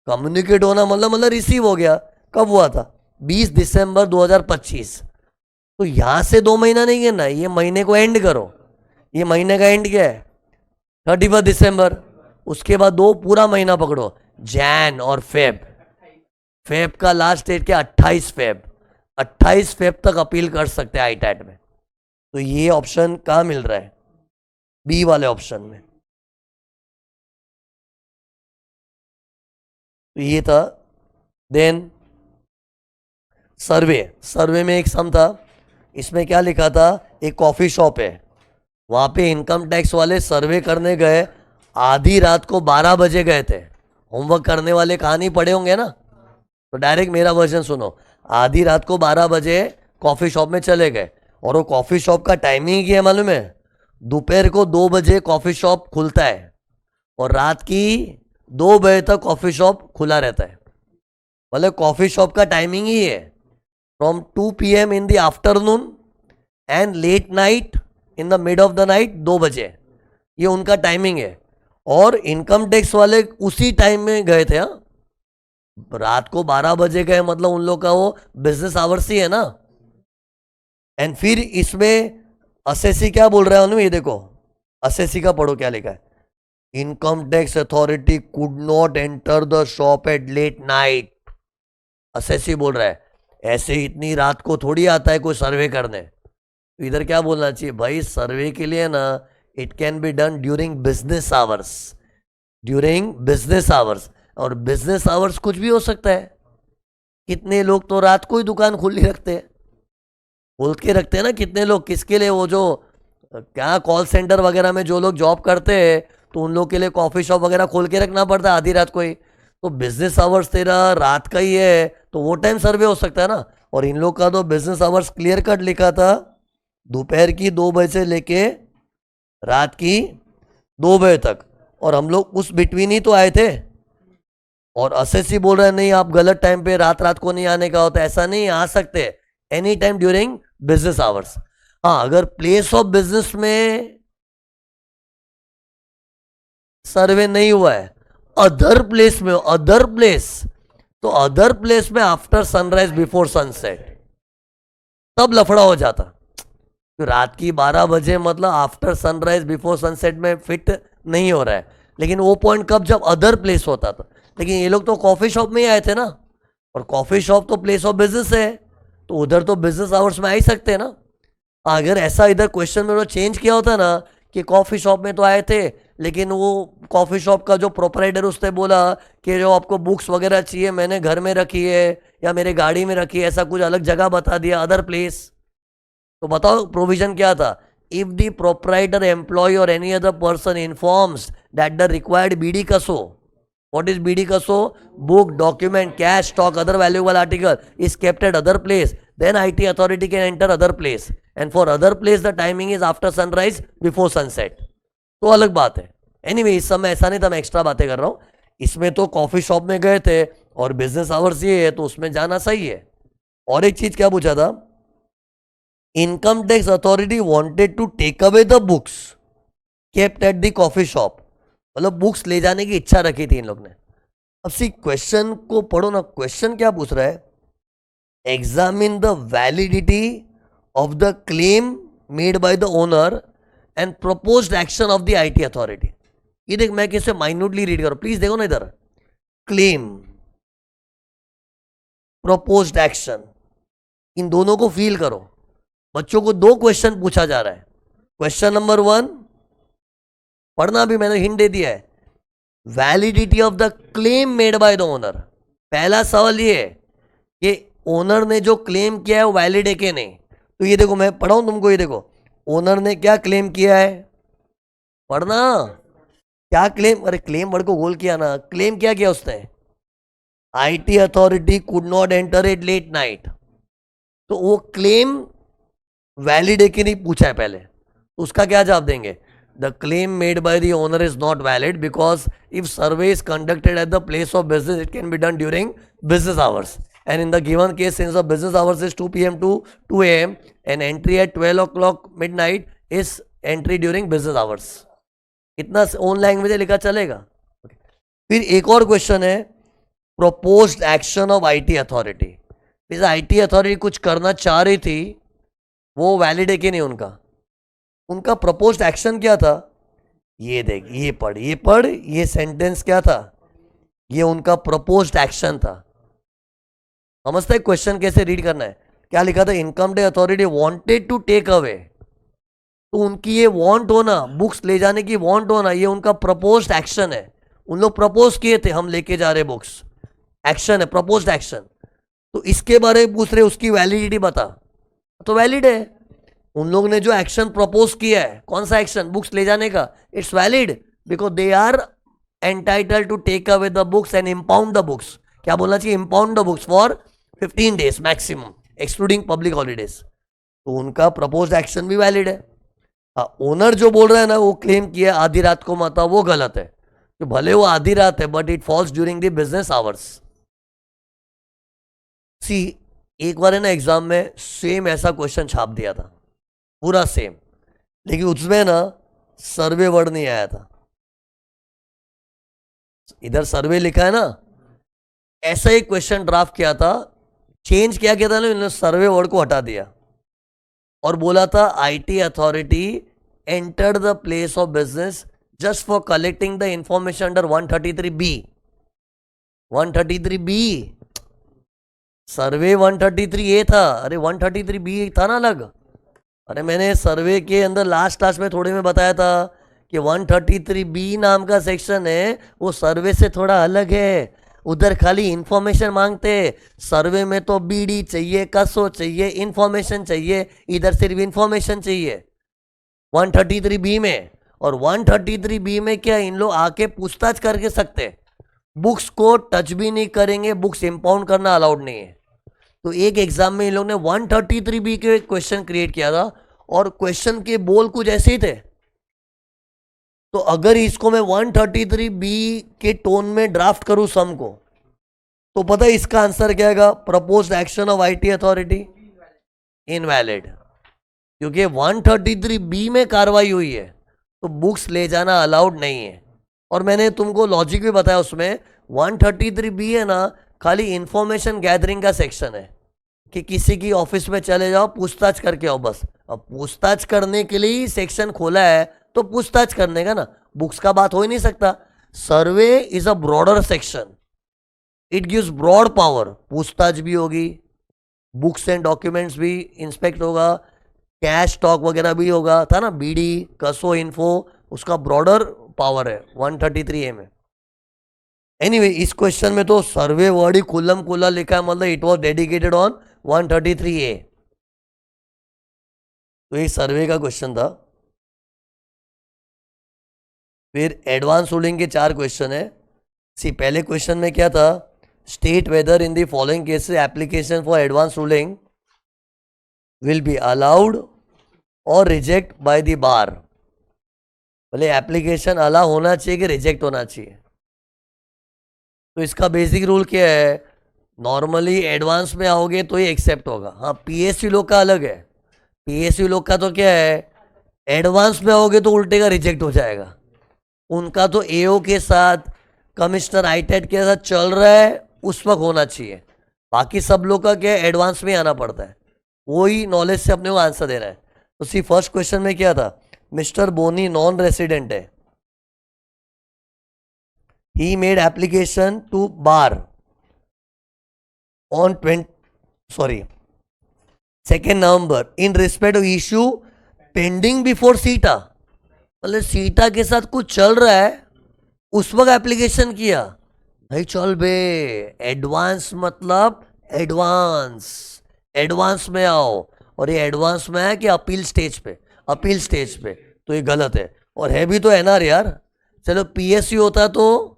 कम्युनिकेट होना मतलब रिसीव हो गया, कब हुआ था, 20 दिसंबर 2025। तो यहां से 2 महीना नहीं गिनना, ये महीने को एंड करो। ये महीने का एंड क्या है, 31 दिसंबर। उसके बाद 2 पूरा महीना पकड़ो, जैन और फेब। फेब का लास्ट डेट क्या, 28 फेब। 28 फेब तक अपील कर सकते हैं आईटैट में। तो ये ऑप्शन कहां मिल रहा है, बी वाले ऑप्शन में। तो ये था। देन सर्वे में एक सम था, इसमें क्या लिखा था, एक कॉफ़ी शॉप है, वहाँ पे इनकम टैक्स वाले सर्वे करने गए, आधी रात को 12 बजे गए थे। होमवर्क करने वाले कहानी पढ़े होंगे ना, तो डायरेक्ट मेरा वर्जन सुनो। आधी रात को 12 बजे कॉफ़ी शॉप में चले गए, और वो कॉफ़ी शॉप का टाइमिंग क्या है मालूम है, दोपहर को 2 बजे कॉफ़ी शॉप खुलता है और रात की 2 बजे तक कॉफ़ी शॉप खुला रहता है। मतलब कॉफ़ी शॉप का टाइमिंग ही है from 2 PM in the afternoon and let night in the mid of the night 2 बजे, ये उनका टाइमिंग है। और इनकम टैक्स वाले उसी टाइम में गए थे। हाँ, रात को 12 बजे गए, मतलब उन लोग का वो बिजनेस आवर्स ही है ना। एंड फिर इसमें असेसी क्या बोल रहा है, ये देखो असेसी का पढ़ो क्या लिखा है, income tax authority could not enter the shop at late night. Assessee बोल रहा है ऐसे इतनी रात को थोड़ी आता है कोई सर्वे करने। तो इधर क्या बोलना चाहिए भाई, सर्वे के लिए ना it can be done during business hours, during business hours. और बिजनेस आवर्स कुछ भी हो सकता है, कितने लोग तो रात को ही दुकान खुली रखते हैं, खोल के रखते हैं ना कितने लोग, किसके लिए, वो जो क्या कॉल सेंटर वगैरह में जो लोग जॉब करते हैं, तो उन लोग के लिए कॉफ़ी शॉप वगैरह खोल के रखना पड़ता है आधी रात को ही। तो बिजनेस आवर्स तेरा रात का ही है, तो वो टाइम सर्वे हो सकता है ना। और इन लोग का तो बिजनेस आवर्स क्लियर कट लिखा था, दोपहर की 2 बजे से लेके रात की 2 बजे तक, और हम लोग उस बिटवीन ही तो आए थे। और असेसी बोल रहे हैं नहीं आप गलत टाइम पे, रात को नहीं आने का होता, ऐसा नहीं, आ सकते any time during business hours. हाँ, अगर प्लेस ऑफ बिजनेस में सर्वे नहीं हुआ है, अदर प्लेस में, अदर प्लेस, तो अदर प्लेस में आफ्टर सनराइज बिफोर सनसेट, तब लफड़ा हो जाता। तो रात की 12 बजे मतलब आफ्टर सनराइज बिफोर सनसेट में फिट नहीं हो रहा है। लेकिन वो पॉइंट कब, जब अदर प्लेस होता था। लेकिन ये लोग तो कॉफ़ी शॉप में ही आए थे ना, और कॉफ़ी शॉप तो प्लेस ऑफ बिजनेस है, तो उधर तो बिजनेस आवर्स में आ ही सकते हैं ना। अगर ऐसा इधर क्वेश्चन में चेंज किया होता ना कि कॉफ़ी शॉप में तो आए थे, लेकिन वो कॉफ़ी शॉप का जो प्रोपराइटर उसने बोला कि जो आपको बुक्स वगैरह चाहिए मैंने घर में रखी है या मेरे गाड़ी में रखी है, ऐसा कुछ अलग जगह बता दिया, अदर प्लेस, तो बताओ प्रोविजन क्या था। If the proprietor employ or any other person informs that the required बीडी कसो, व्हाट इज बीडी कसो, book, document, cash, stock, other valuable article is kept at other place, then IT authority can enter other place, and for other place the timing is after sunrise before sunset। तो अलग बात है। anyway, इस समय ऐसा नहीं था, मैं एक्स्ट्रा बातें कर रहा हूँ। इसमें तो कॉफी शॉप में गए थे और बिजनेस आवर्स ये है, तो उसमें जाना सही है। और एक चीज क्या पूछा था, income tax authority wanted to take away the books kept at the coffee shop, मतलब बुक्स ले जाने की इच्छा रखी थी इन लोग ने। अब सी क्वेश्चन को पढ़ो ना, क्वेश्चन क्या पूछ रहा है, examine the validity of the claim made by the owner and proposed action of the IT authority। ये देख, मैं कैसे माइन्यूटली रीड करूं, प्लीज देखो ना इधर, क्लेम, प्रोपोज्ड एक्शन, इन दोनों को फील करो। बच्चों को 2 क्वेश्चन पूछा जा रहा है। क्वेश्चन नंबर 1 पढ़ना, भी मैंने हिंट दे दिया है, validity of the claim made by the owner. पहला सवाल ये है कि ओनर ने जो क्लेम किया है वो वैलिड है कि नहीं। तो ये देखो, मैं पढ़ाऊं तुमको, ये देखो ओनर ने क्या क्लेम किया है, पढ़ना क्या क्लेम, अरे क्लेम वर्ड को गोल किया ना, क्लेम क्या किया उसने, IT authority could not enter at late night. तो वो क्लेम वैलिड है कि नहीं पूछा है पहले, तो उसका क्या जवाब देंगे, the claim made by the owner is not valid because if survey is conducted at the place of business it can be done during business hours, and in the given case since the business hours is 2 PM to 2 AM and entry at 12 o'clock midnight is entry during business hours। इतना ओन लैंग्वेज लिखा चलेगा। फिर एक और क्वेश्चन है, proposed action of IT authority. इस IT अथॉरिटी कुछ करना चाह रही थी, वो वैलिड है कि नहीं उनका, उनका प्रपोज्ड एक्शन क्या था, ये देख, ये पढ़, ये सेंटेंस क्या था, ये उनका प्रपोज्ड एक्शन था। समझते हैं क्वेश्चन कैसे रीड करना है, क्या लिखा था, income tax authority wanted to take away, तो उनकी ये वांट होना, बुक्स ले जाने की वांट होना, ये उनका प्रपोज्ड एक्शन है। उन लोग प्रपोज किए थे हम लेके जा रहे बुक्स, एक्शन है, प्रपोज्ड एक्शन। तो इसके बारे में पूछ रहे, उसकी वैलिडिटी बता, तो वैलिड है। उन लोग ने जो एक्शन प्रपोज किया है, कौन सा एक्शन, बुक्स ले जाने का, it's valid because they are entitled to take away the books and impound the books. क्या बोलना चाहिए, impound the books for 15 days maximum excluding public holidays. तो उनका प्रपोज एक्शन भी वैलिड है। ओनर जो बोल रहा है ना, वो क्लेम किया आधी रात को मत आओ, वो गलत है। तो भले वो आधी रात है but it falls during the business hours. See, एक बार है ना एग्जाम में सेम ऐसा क्वेश्चन छाप दिया था, पूरा सेम, लेकिन उसमें ना सर्वे वर्ड नहीं आया था। इधर सर्वे लिखा है ना, ऐसा एक क्वेश्चन ड्राफ्ट किया था, चेंज क्या किया था ना, इन्होंने सर्वे वर्ड को हटा दिया और बोला था IT authority entered the place of business just for collecting the information under 133B। 133B, survey 133A था, अरे 133B था ना अलग। अरे मैंने सर्वे के अंदर लास्ट में थोड़े में बताया था कि 133B नाम का सेक्शन है, वो सर्वे से थोड़ा अलग है। उधर खाली इंफॉर्मेशन मांगते, सर्वे में तो बीडी चाहिए, कसो चाहिए, इंफॉर्मेशन चाहिए, इधर सिर्फ इंफॉर्मेशन चाहिए 133B में। और 133B में क्या, इन लोग आके पूछताछ करके सकते, बुक्स को टच भी नहीं करेंगे, बुक्स इंपाउंड करना अलाउड नहीं है। तो एक एग्जाम में इन लोग ने 133B के क्वेश्चन क्रिएट किया था और क्वेश्चन के बोल कुछ ऐसे ही थे। तो अगर इसको मैं 133B के टोन में ड्राफ्ट करूं सम को, तो पता है इसका आंसर क्या आएगा, proposed action of IT authority invalid, क्योंकि 133B में कार्रवाई हुई है तो बुक्स ले जाना अलाउड नहीं है। और मैंने तुमको लॉजिक भी बताया उसमें, 133B है ना, खाली इंफॉर्मेशन गैदरिंग का सेक्शन है कि किसी की ऑफिस में चले जाओ, पूछताछ करके आओ बस। अब पूछताछ करने के लिए ही सेक्शन खोला है, तो पूछताछ करने का ना, बुक्स का बात हो ही नहीं सकता। Survey is a broader section, it gives broad power, पूछताछ भी होगी, बुक्स एंड डॉक्यूमेंट्स भी इंस्पेक्ट होगा, कैश स्टॉक वगैरह भी होगा, था ना, बीडी कसो इन्फो, उसका ब्रॉडर पावर है 133A में। एनीवे, इस क्वेश्चन में तो सर्वे वर्ड ही खुल्लम खुल्ला लिखा है, मतलब it was dedicated on 133A। तो ये सर्वे का क्वेश्चन था। फिर एडवांस रूलिंग के 4 क्वेश्चन है। सी, पहले क्वेश्चन में क्या था, state whether in the following cases application for advance ruling will be allowed और रिजेक्ट बाय द बार। बोले एप्लीकेशन अलाउ होना चाहिए कि रिजेक्ट होना चाहिए। तो इसका बेसिक रूल क्या है, नॉर्मली एडवांस में आओगे तो ही एक्सेप्ट होगा। हाँ, पीएसयू लोग का अलग है, पीएसयू लोग का तो क्या है, एडवांस में आओगे तो उल्टे का रिजेक्ट हो जाएगा। उनका तो एओ के साथ, कमिश्नर आईटेट के साथ चल रहा है, उस वक्त होना चाहिए। बाकी सब लोग का क्या है, एडवांस में आना पड़ता है, वही नॉलेज से अपने को आंसर देना है। तो सी, फर्स्ट क्वेश्चन में क्या था, मिस्टर बोनी नॉन रेसिडेंट है, he made application to bar on 2nd November in respect of issue pending before सीटा। मतलब सीटा के साथ कुछ चल रहा है, उस वक्त एप्लीकेशन किया, नहीं चल बे, एडवांस मतलब एडवांस, एडवांस में आओ। और ये एडवांस में है कि अपील स्टेज पे, अपील स्टेज पे, तो ये गलत है। और है भी तो एनआर यार, चलो पीएसयू होता तो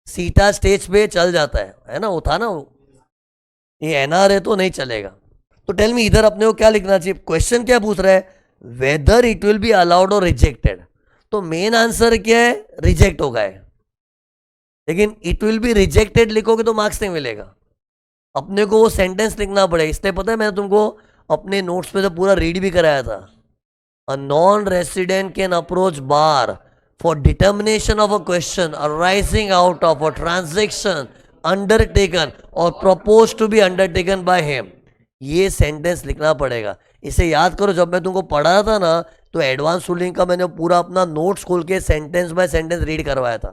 सीटा स्टेज पे चल जाता है ना, वो था ना, ये एनआर है तो नहीं चलेगा। तो टेल मी, इधर अपने को क्या लिखना चाहिए, क्वेश्चन क्या पूछ रहा है, whether it will be allowed और रिजेक्टेड। तो मेन आंसर क्या है, रिजेक्ट होगा है, लेकिन इट विल बी रिजेक्टेड लिखोगे तो मार्क्स नहीं मिलेगा, अपने को वो सेंटेंस लिखना पड़ेगा। इसलिए पता है मैंने तुमको अपने नोट्स पे तो पूरा रीड भी कराया था, अ non resident can approach bar for determination of a question arising out of a transaction undertaken or proposed to be undertaken by him। ये सेंटेंस लिखना पड़ेगा, इसे याद करो। जब मैं तुमको पढ़ा रहा था ना, तो एडवांस रूलिंग का मैंने पूरा अपना नोट्स खोल के सेंटेंस बाय सेंटेंस रीड करवाया था,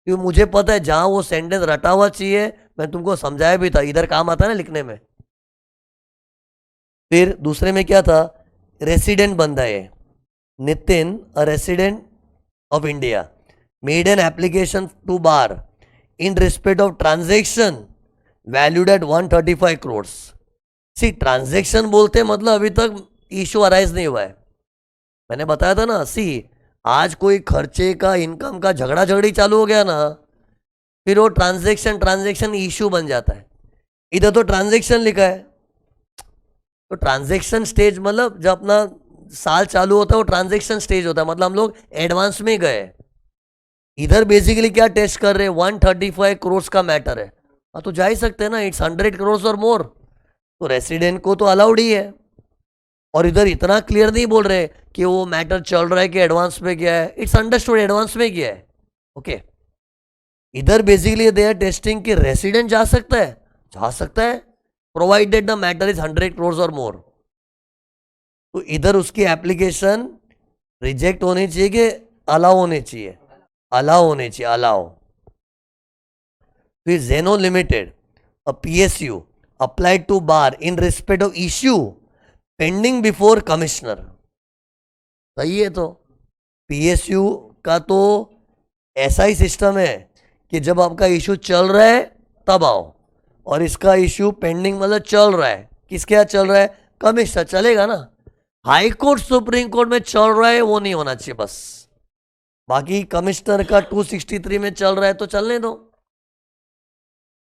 क्योंकि मुझे पता है जहां वो सेंटेंस रटा हुआ चाहिए मैं तुमको समझाया भी था, इधर काम आता है ना लिखने में। फिर दूसरे में क्या था, रेसिडेंट बंदा है, Nitin a resident of India made an application to bar in respect of transaction valued at 135 crore. See transaction बोलते मतलब अभी तक इशू अराइज नहीं हुआ है। मैंने बताया था ना, सी आज कोई खर्चे का इनकम का झगड़ा झगड़ी चालू हो गया ना, फिर वो ट्रांजैक्शन इशू बन जाता है। इधर तो ट्रांजैक्शन लिखा है, तो ट्रांजैक्शन स्टेज मतलब जब अपना साल चालू होता है वो ट्रांजैक्शन स्टेज होता है, मतलब हम लोग एडवांस में गए। इधर बेसिकली क्या टेस्ट कर रहे हैं, 135 करोड़ का मैटर है। हाँ तो जा ही सकते हैं ना, इट्स 100 करोड़ और मोर, तो रेसिडेंट को तो अलाउड ही है। और इधर इतना क्लियर नहीं बोल रहे कि वो मैटर चल रहा है कि एडवांस में किया है, इट्स अंडरस्टूड एडवांस में किया है। ओके, इधर बेसिकली दे आर टेस्टिंग कि रेसिडेंट जा सकता है provided the matter is 100 crore और मोर। तो इधर उसकी एप्लीकेशन रिजेक्ट होनी चाहिए कि अलाउ होनी चाहिए? अलाउ होनी चाहिए, अलाउ। फिर Xeno limited a PSU applied to BAR in respect of issue pending before commissioner. सही है, तो पीएसयू का तो ऐसा ही सिस्टम है कि जब आपका इशू चल रहा है तब आओ, और इसका इशू पेंडिंग मतलब चल रहा है, किसके यहाँ चल रहा है? कमिश्नर, चलेगा ना। हाई कोर्ट सुप्रीम कोर्ट में चल रहा है वो नहीं होना चाहिए बस, बाकी कमिश्नर का 263 में चल रहा है तो चलने दो।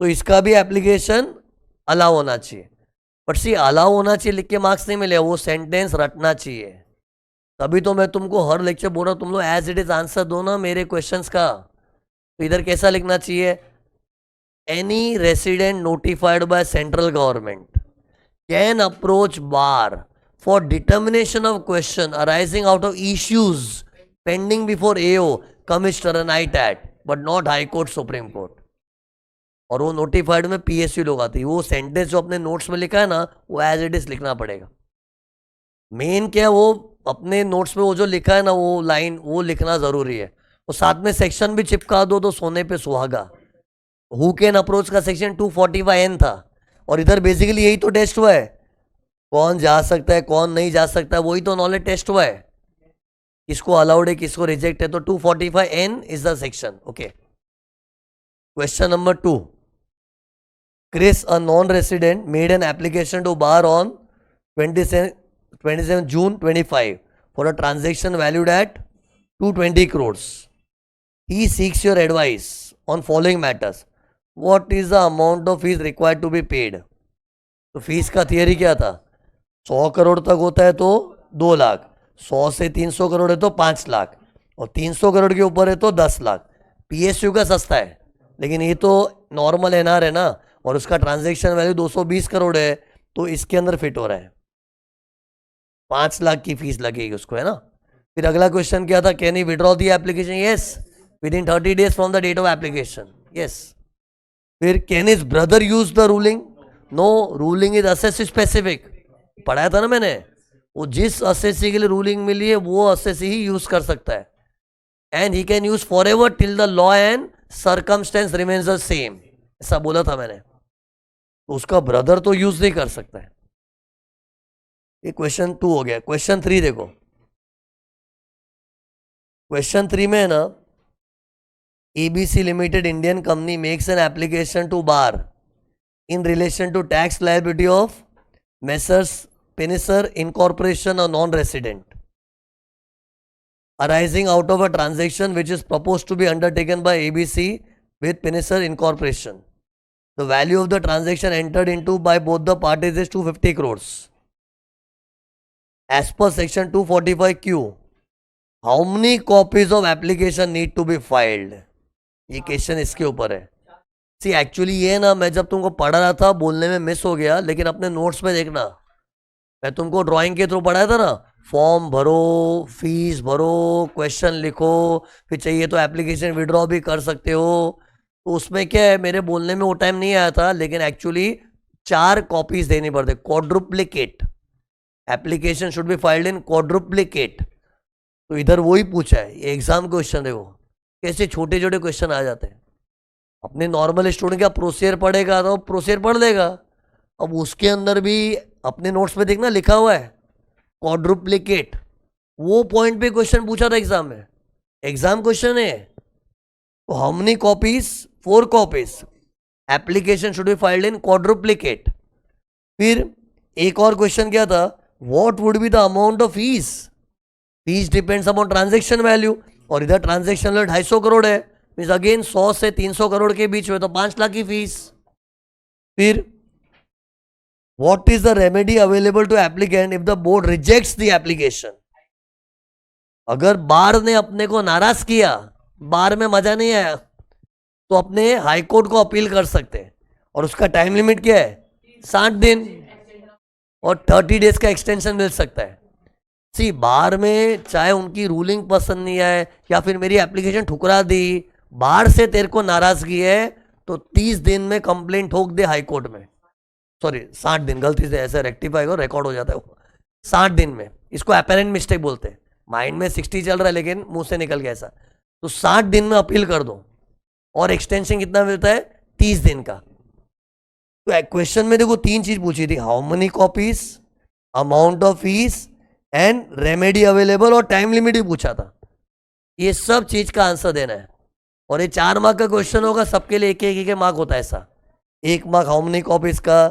तो इसका भी एप्लीकेशन अलाउ होना चाहिए। बट सी अलाउ होना चाहिए लिख के मार्क्स नहीं मिले, वो सेंटेंस रटना चाहिए। तभी तो मैं तुमको हर लेक्चर बोल रहा हूँ, तुम लोग एज इट इज आंसर दो ना मेरे क्वेश्चंस का। तो इधर कैसा लिखना चाहिए? Any resident notified by central government can approach bar for determination of question arising out of issues pending before AO, Commissioner and ITAT, but not High Court, Supreme Court। और वो नोटिफाइड में पीएसयू लोग आती है। वो सेंटेंस जो अपने नोट्स में लिखा है ना, वो एज इट इज लिखना पड़ेगा। मेन क्या है, वो अपने नोट्स में वो जो लिखा है ना, वो लाइन वो लिखना जरूरी है। वो साथ में सेक्शन भी चिपका दो तो सोने पे सुहागा। हु कैन अप्रोच का सेक्शन 245N था, और इधर बेसिकली यही तो टेस्ट हुआ है, कौन जा सकता है कौन नहीं जा सकता है, वही तो नॉलेज टेस्ट हुआ है। किसको अलाउड है किसको रिजेक्ट है, तो 245N is the section. Okay, question number 2। Chris a non resident made an application to BAR on 27 June 25 for a transaction valued at 220 crore. He seeks your advice on following matters. What is the amount of fees required to be paid? तो फीस का थियरी क्या था? 100 करोड़ तक होता है तो 2 लाख, 100 से 300 करोड़ है तो 5 लाख, और 300 करोड़ के ऊपर है तो 10 लाख। पीएसयू का सस्ता है, लेकिन ये तो नॉर्मल एनआर है ना, और उसका ट्रांजैक्शन वैल्यू 220 करोड़ है, तो इसके अंदर फिट हो रहा है। 5 लाख की फीस लगेगी उसको, है ना। फिर अगला क्वेश्चन क्या था? Can you withdraw the application? Yes, within 30 days from the date of application. Yes. फिर can his brother use the ruling? No, ruling is assessee specific. पढ़ाया था ना मैंने, वो जिस असेसी के लिए रूलिंग मिली है वो असेसी ही यूज कर सकता है। And he can use for ever till the law and circumstance remains the same, ऐसा बोला था मैंने। तो उसका ब्रदर तो यूज नहीं कर सकता है। ये क्वेश्चन 2 हो गया। क्वेश्चन 3 देखो। क्वेश्चन 3 में है ना, ABC limited Indian company makes an application to BAR in relation to tax liability of Messrs. Pinnacer Incorporation, a non-resident, arising out of a transaction which is proposed to be undertaken by ABC with Pinnacer Incorporation. The value of the transaction entered into by both the parties is 250 crores. As per section 245Q, how many copies of application need to be filed? ये क्वेश्चन इसके ऊपर है। सी एक्चुअली ये ना, मैं जब तुमको पढ़ा रहा था बोलने में मिस हो गया, लेकिन अपने नोट्स में देखना, मैं तुमको ड्राइंग के थ्रू पढ़ाया था ना, फॉर्म भरो, फीस भरो, क्वेश्चन लिखो, फिर चाहिए तो एप्लीकेशन विड्रॉ भी कर सकते हो। तो उसमें क्या है, मेरे बोलने में वो टाइम नहीं आया था, लेकिन एक्चुअली 4 कॉपीज देनी पड़ते, quadruplicate. Application should be filed in quadruplicate. तो इधर वही पूछा है, ये एग्जाम क्वेश्चन है। वो कैसे छोटे छोटे क्वेश्चन आ जाते हैं। अपने नॉर्मल स्टूडेंट का प्रोसीजर पढ़ेगा तो प्रोसीजर पढ़ लेगा, अब उसके अंदर भी अपने नोट्स में देखना लिखा हुआ है क्वाड्रुप्लिकेट। वो पॉइंट पे क्वेश्चन पूछा था एग्जाम में, एग्जाम क्वेश्चन है। तो how many copies? 4 copies. Application should be filed in quadruplicate. फिर एक और क्वेश्चन क्या था, what would be the amount of fees, fees depends upon transaction value, और इधर ट्रांजेक्शन वैल्यू 250 करोड़ है, मीन्स अगेन 100 से 300 करोड़ के बीच में, तो 5 लाख की फीस। फिर what is the remedy available to applicant if the board rejects the application, अगर बार ने अपने को नाराज किया, बार में मजा नहीं आया, तो अपने हाई कोर्ट को अपील कर सकते हैं, और उसका टाइम लिमिट क्या है 60 दिन, और 30 डेज का एक्सटेंशन मिल सकता है। सी बार में चाहे उनकी रूलिंग पसंद नहीं आए या फिर मेरी एप्लीकेशन ठुकरा दी, बार से तेरे को नाराजगी है तो 30 दिन में कंप्लेंट ठोक दे हाई कोर्ट में, सॉरी 60 दिन, गलती से ऐसे रेक्टिफाई हो, रिकॉर्ड हो जाता है वो 60 दिन में, इसको अपेरेंट मिस्टेक बोलते हैं, माइंड में 60 चल रहा है लेकिन मुंह से निकल गया ऐसा, तो 60 दिन में अपील कर दो, और एक्सटेंशन कितना मिलता है 30 दिन का। तो क्वेश्चन में देखो 3 चीज पूछी थी, how many copies, amount of fees and remedy available, और टाइम लिमिट भी पूछा था। ये सब चीज का आंसर देना है, और ये 4 मार्क का क्वेश्चन होगा, सबके लिए एक एक मार्क होता है ऐसा, 1 मार्क हाउ मेनी कॉपीज का,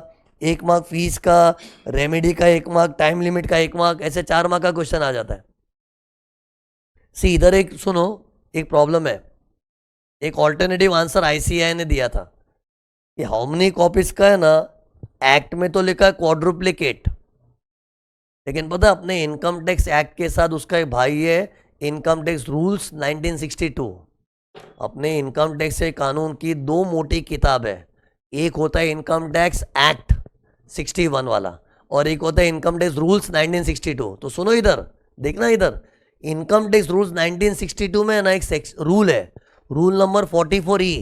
1 मार्क फीस का, रेमेडी का 1 मार्क, टाइम लिमिट का 1 मार्क, ऐसे 4 मार्क का क्वेश्चन आ जाता है। सी इधर एक सुनो, एक प्रॉब्लम है, एक ऑल्टरनेटिव आंसर आईसीएआई ने दिया था, ये हाउ मेनी कॉपीज का है ना, एक्ट में तो लिखा है क्वाड्रुप्लिकेट, लेकिन पता अपने इनकम टैक्स एक्ट के साथ उसका एक भाई है इनकम टैक्स रूल्स 1962, अपने इनकम टैक्स के कानून की 2 मोटी किताब है, एक होता है इनकम टैक्स एक्ट 61 वाला, और एक होता है इनकम टैक्स रूल्स 1962। तो सुनो इधर, देखना इधर, इनकम टैक्स रूल्स 1962 में ना एक रूल है, रूल नंबर 44E,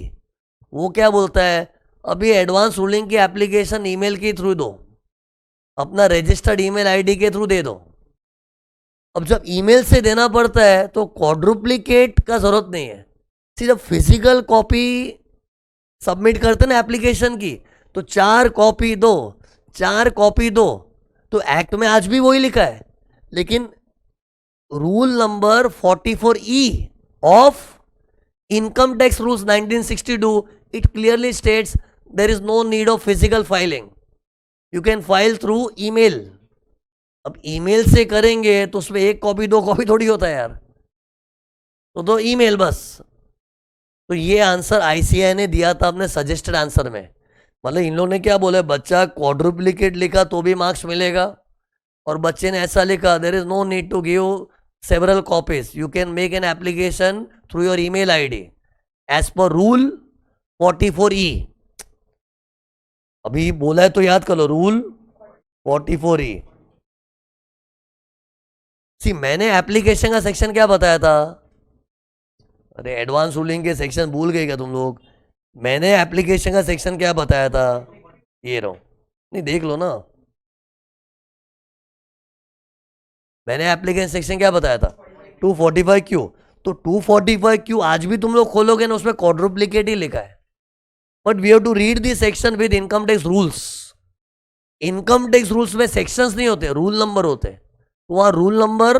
वो क्या बोलता है, अभी एडवांस रूलिंग की एप्लीकेशन ईमेल के थ्रू दो, अपना रजिस्टर्ड ईमेल आईडी के थ्रू दे दो। अब जब ईमेल से देना पड़ता है तो क्वाड्रुप्लिकेट का जरूरत नहीं है, सिर्फ फिजिकल कॉपी सबमिट करते ना एप्लीकेशन की, तो 4 कॉपी दो, 4 कॉपी दो, तो एक्ट में आज भी वही लिखा है, लेकिन rule number 44E of income tax rules 1962 it clearly states there is no need of physical filing, you can file through email. अब ईमेल से करेंगे तो उसमें 1 कॉपी 2 कॉपी थोड़ी होता है यार, तो 2 ईमेल बस। तो ये आंसर आईसीएआई ने दिया था अपने सजेस्टेड आंसर में, मतलब इन लोगों ने क्या बोला, बच्चा क्वाड्रुप्लिकेट लिखा तो भी मार्क्स मिलेगा, और बच्चे ने ऐसा लिखा there is no need to give several copies, you can make an application through your email ID as per rule 44E। अभी बोला है तो याद कर लो, रूल 44E। सी मैंने एप्लीकेशन का सेक्शन क्या बताया था, अरे एडवांस रूलिंग के सेक्शन भूल गए क्या तुम लोग, मैंने एप्लीकेशन का सेक्शन क्या बताया था, ये रहो, नहीं देख लो ना, मैंने एप्लीकेशन सेक्शन क्या बताया था 245Q, तो 245Q आज भी तुम लोग खोलोगे ना, उसमें क्वाड्रुप्लिकेट ही लिखा है, but we have to read this section with income tax rules. Income tax rules में सेक्शंस नहीं होते, रूल नंबर होते, तो वहां रूल नंबर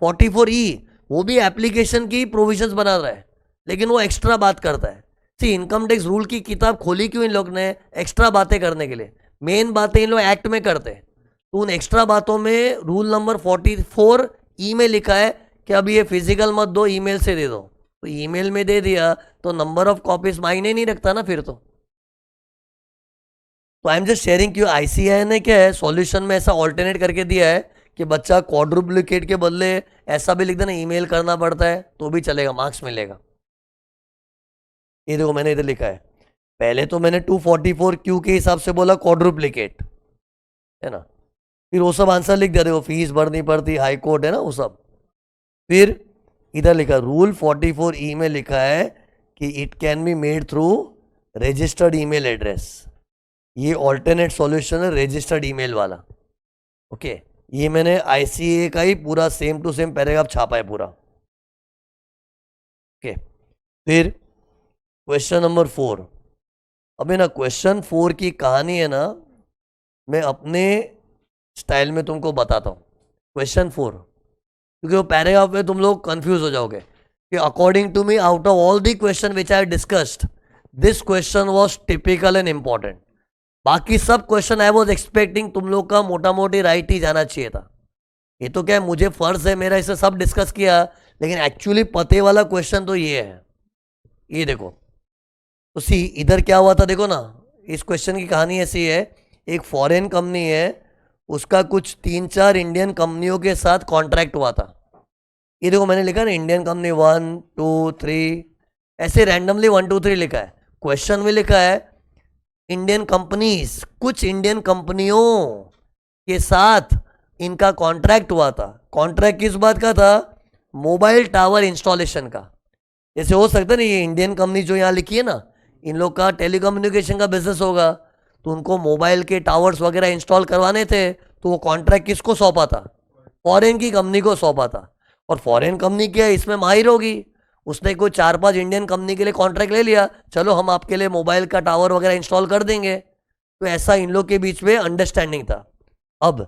44E वो भी एप्लीकेशन की प्रोविजंस बना रहा है, लेकिन वो एक्स्ट्रा बात करता है। सी इनकम टैक्स रूल की किताब खोली क्यों इन लोग ने, एक्स्ट्रा बातें करने के लिए, मेन बातें इन लोग एक्ट में करते हैं, तो उन एक्स्ट्रा बातों में रूल नंबर 44E में लिखा है कि अब ये फिजिकल मत दो, ईमेल से दे दो, तो ईमेल में दे दिया तो नंबर ऑफ कॉपीज मायने नहीं रखता ना फिर तो आई एम जस्ट शेयरिंग क्यों आईसीएआई ने क्या है सॉल्यूशन में ऐसा ऑल्टरनेट करके दिया है कि बच्चा क्वाड्रुप्लिकेट के बदले ऐसा भी लिख देना ईमेल करना पड़ता है तो भी चलेगा, मार्क्स मिलेगा। ये देखो मैंने इधर लिखा है, पहले तो मैंने 244Q के हिसाब से बोला क्वाड्रुप्लिकेट है ना, फिर वो सब आंसर लिख दिया, देखो फीस भरनी पड़ती, हाई कोर्ट है ना वो सब। फिर इधर लिखा रूल 44E में लिखा है कि it can be made through registered email address, ये ऑल्टरनेट सॉल्यूशन है रजिस्टर्ड ईमेल वाला। ओके ये मैंने आईसीए का ही पूरा सेम टू सेम पैराग्राफ छापा है पूरा। ओके फिर क्वेश्चन नंबर 4, अभी ना क्वेश्चन 4 की कहानी है ना मैं अपने स्टाइल में तुमको बताता हूँ। क्वेश्चन 4 क्योंकि वो पैराग्राफ में तुम लोग कंफ्यूज हो जाओगे कि according to me out of all the question which I discussed this question was typical and important. बाकी सब क्वेश्चन आई वॉज एक्सपेक्टिंग तुम लोग का मोटा मोटी राइट ही जाना चाहिए था. ये तो क्या है, मुझे फर्ज है मेरा, इसे सब डिस्कस किया, लेकिन एक्चुअली पते वाला क्वेश्चन तो ये है. ये देखो तो सी इधर क्या हुआ था, देखो ना. इस क्वेश्चन की कहानी ऐसी है, एक फॉरेन कंपनी है, उसका कुछ 3-4 इंडियन कंपनियों के साथ कॉन्ट्रैक्ट हुआ था. ये देखो मैंने लिखा ना इंडियन कंपनी 1 2 3, ऐसे रैंडमली 1 2 3 लिखा है. क्वेश्चन में लिखा है इंडियन कंपनीज, कुछ इंडियन कंपनियों के साथ इनका कॉन्ट्रैक्ट हुआ था. कॉन्ट्रैक्ट किस बात का था? मोबाइल टावर इंस्टॉलेशन का. जैसे हो सकता है ना, ये इंडियन कंपनी जो यहाँ लिखी है ना, इन लोग का टेलीकम्युनिकेशन का बिजनेस होगा, तो उनको मोबाइल के टावर्स वगैरह इंस्टॉल करवाने थे, तो वो कॉन्ट्रैक्ट किसको सौंपा था? फॉरेन की कंपनी को सौंपा था. और फॉरेन कंपनी क्या है, इसमें माहिर होगी. उसने कोई 4-5 इंडियन कंपनी के लिए कॉन्ट्रैक्ट ले लिया, चलो हम आपके लिए मोबाइल का टावर वगैरह इंस्टॉल कर देंगे. तो ऐसा इन लोग के बीच में अंडरस्टैंडिंग था. अब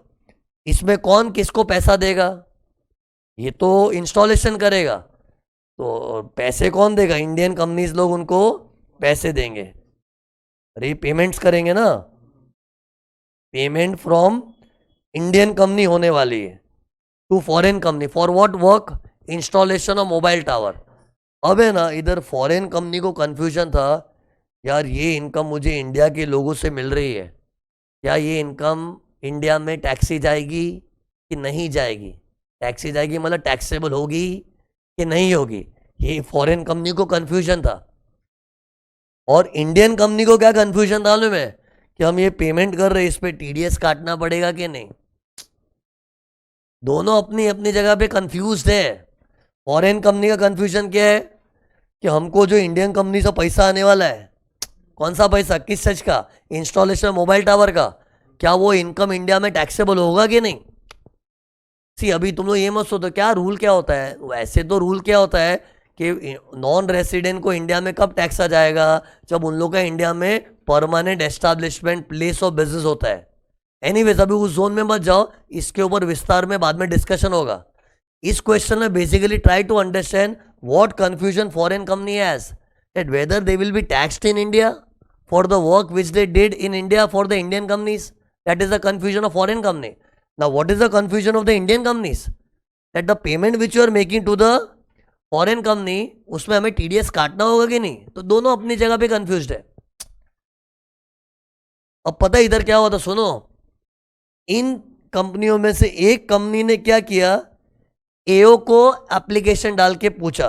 इसमें कौन किसको पैसा देगा? ये तो इंस्टॉलेशन करेगा, तो पैसे कौन देगा? इंडियन कंपनीज लोग उनको पैसे देंगे. अरे पेमेंट्स करेंगे ना, पेमेंट फ्रॉम इंडियन कंपनी होने वाली है to foreign company. For what work? Installation of mobile tower. अब है ना, इधर फॉरेन कंपनी को कंफ्यूजन था, यार ये इनकम मुझे इंडिया के लोगों से मिल रही है, क्या ये इनकम इंडिया में टैक्सी जाएगी कि नहीं जाएगी? टैक्सी जाएगी मतलब टैक्सेबल होगी कि नहीं होगी? ये फॉरेन कंपनी को कंफ्यूजन था. और इंडियन कंपनी को क्या कंफ्यूजन था मालूम है? कि हम ये पेमेंट कर रहे हैं, इस पे टीडीएस काटना पड़ेगा कि नहीं. दोनों अपनी अपनी जगह पे कंफ्यूज है. फॉरेन कंपनी का कंफ्यूजन क्या है? कि हमको जो इंडियन कंपनी से पैसा आने वाला है, कौन सा पैसा, किस सच का? इंस्टॉलेशन मोबाइल टावर का. क्या वो इनकम इंडिया में टैक्सेबल होगा कि नहीं? सी अभी तुम लोग ये मत सोचो क्या रूल क्या होता है. वैसे तो रूल क्या होता है कि नॉन रेसिडेंट को इंडिया में कब टैक्स आ जाएगा? जब उन लोग का इंडिया में permanent establishment place of business होता है. एनीवेज अभी उस जोन में मत जाओ, इसके ऊपर विस्तार में बाद में डिस्कशन होगा. इस क्वेश्चन में basically try to understand what confusion foreign company has, that whether they will be taxed in India for the work which they did in India for the Indian companies. That is the confusion of foreign company. Now what is the confusion of the Indian companies? That the payment which you are making to the foreign company, उसमें हमें टीडीएस काटना होगा कि नहीं? तो दोनों अपनी जगह पे कंफ्यूज्ड है. अब पता है इधर क्या हुआ था, सुनो. इन कंपनियों में से एक कंपनी ने क्या किया, एओ को एप्लीकेशन डाल के पूछा,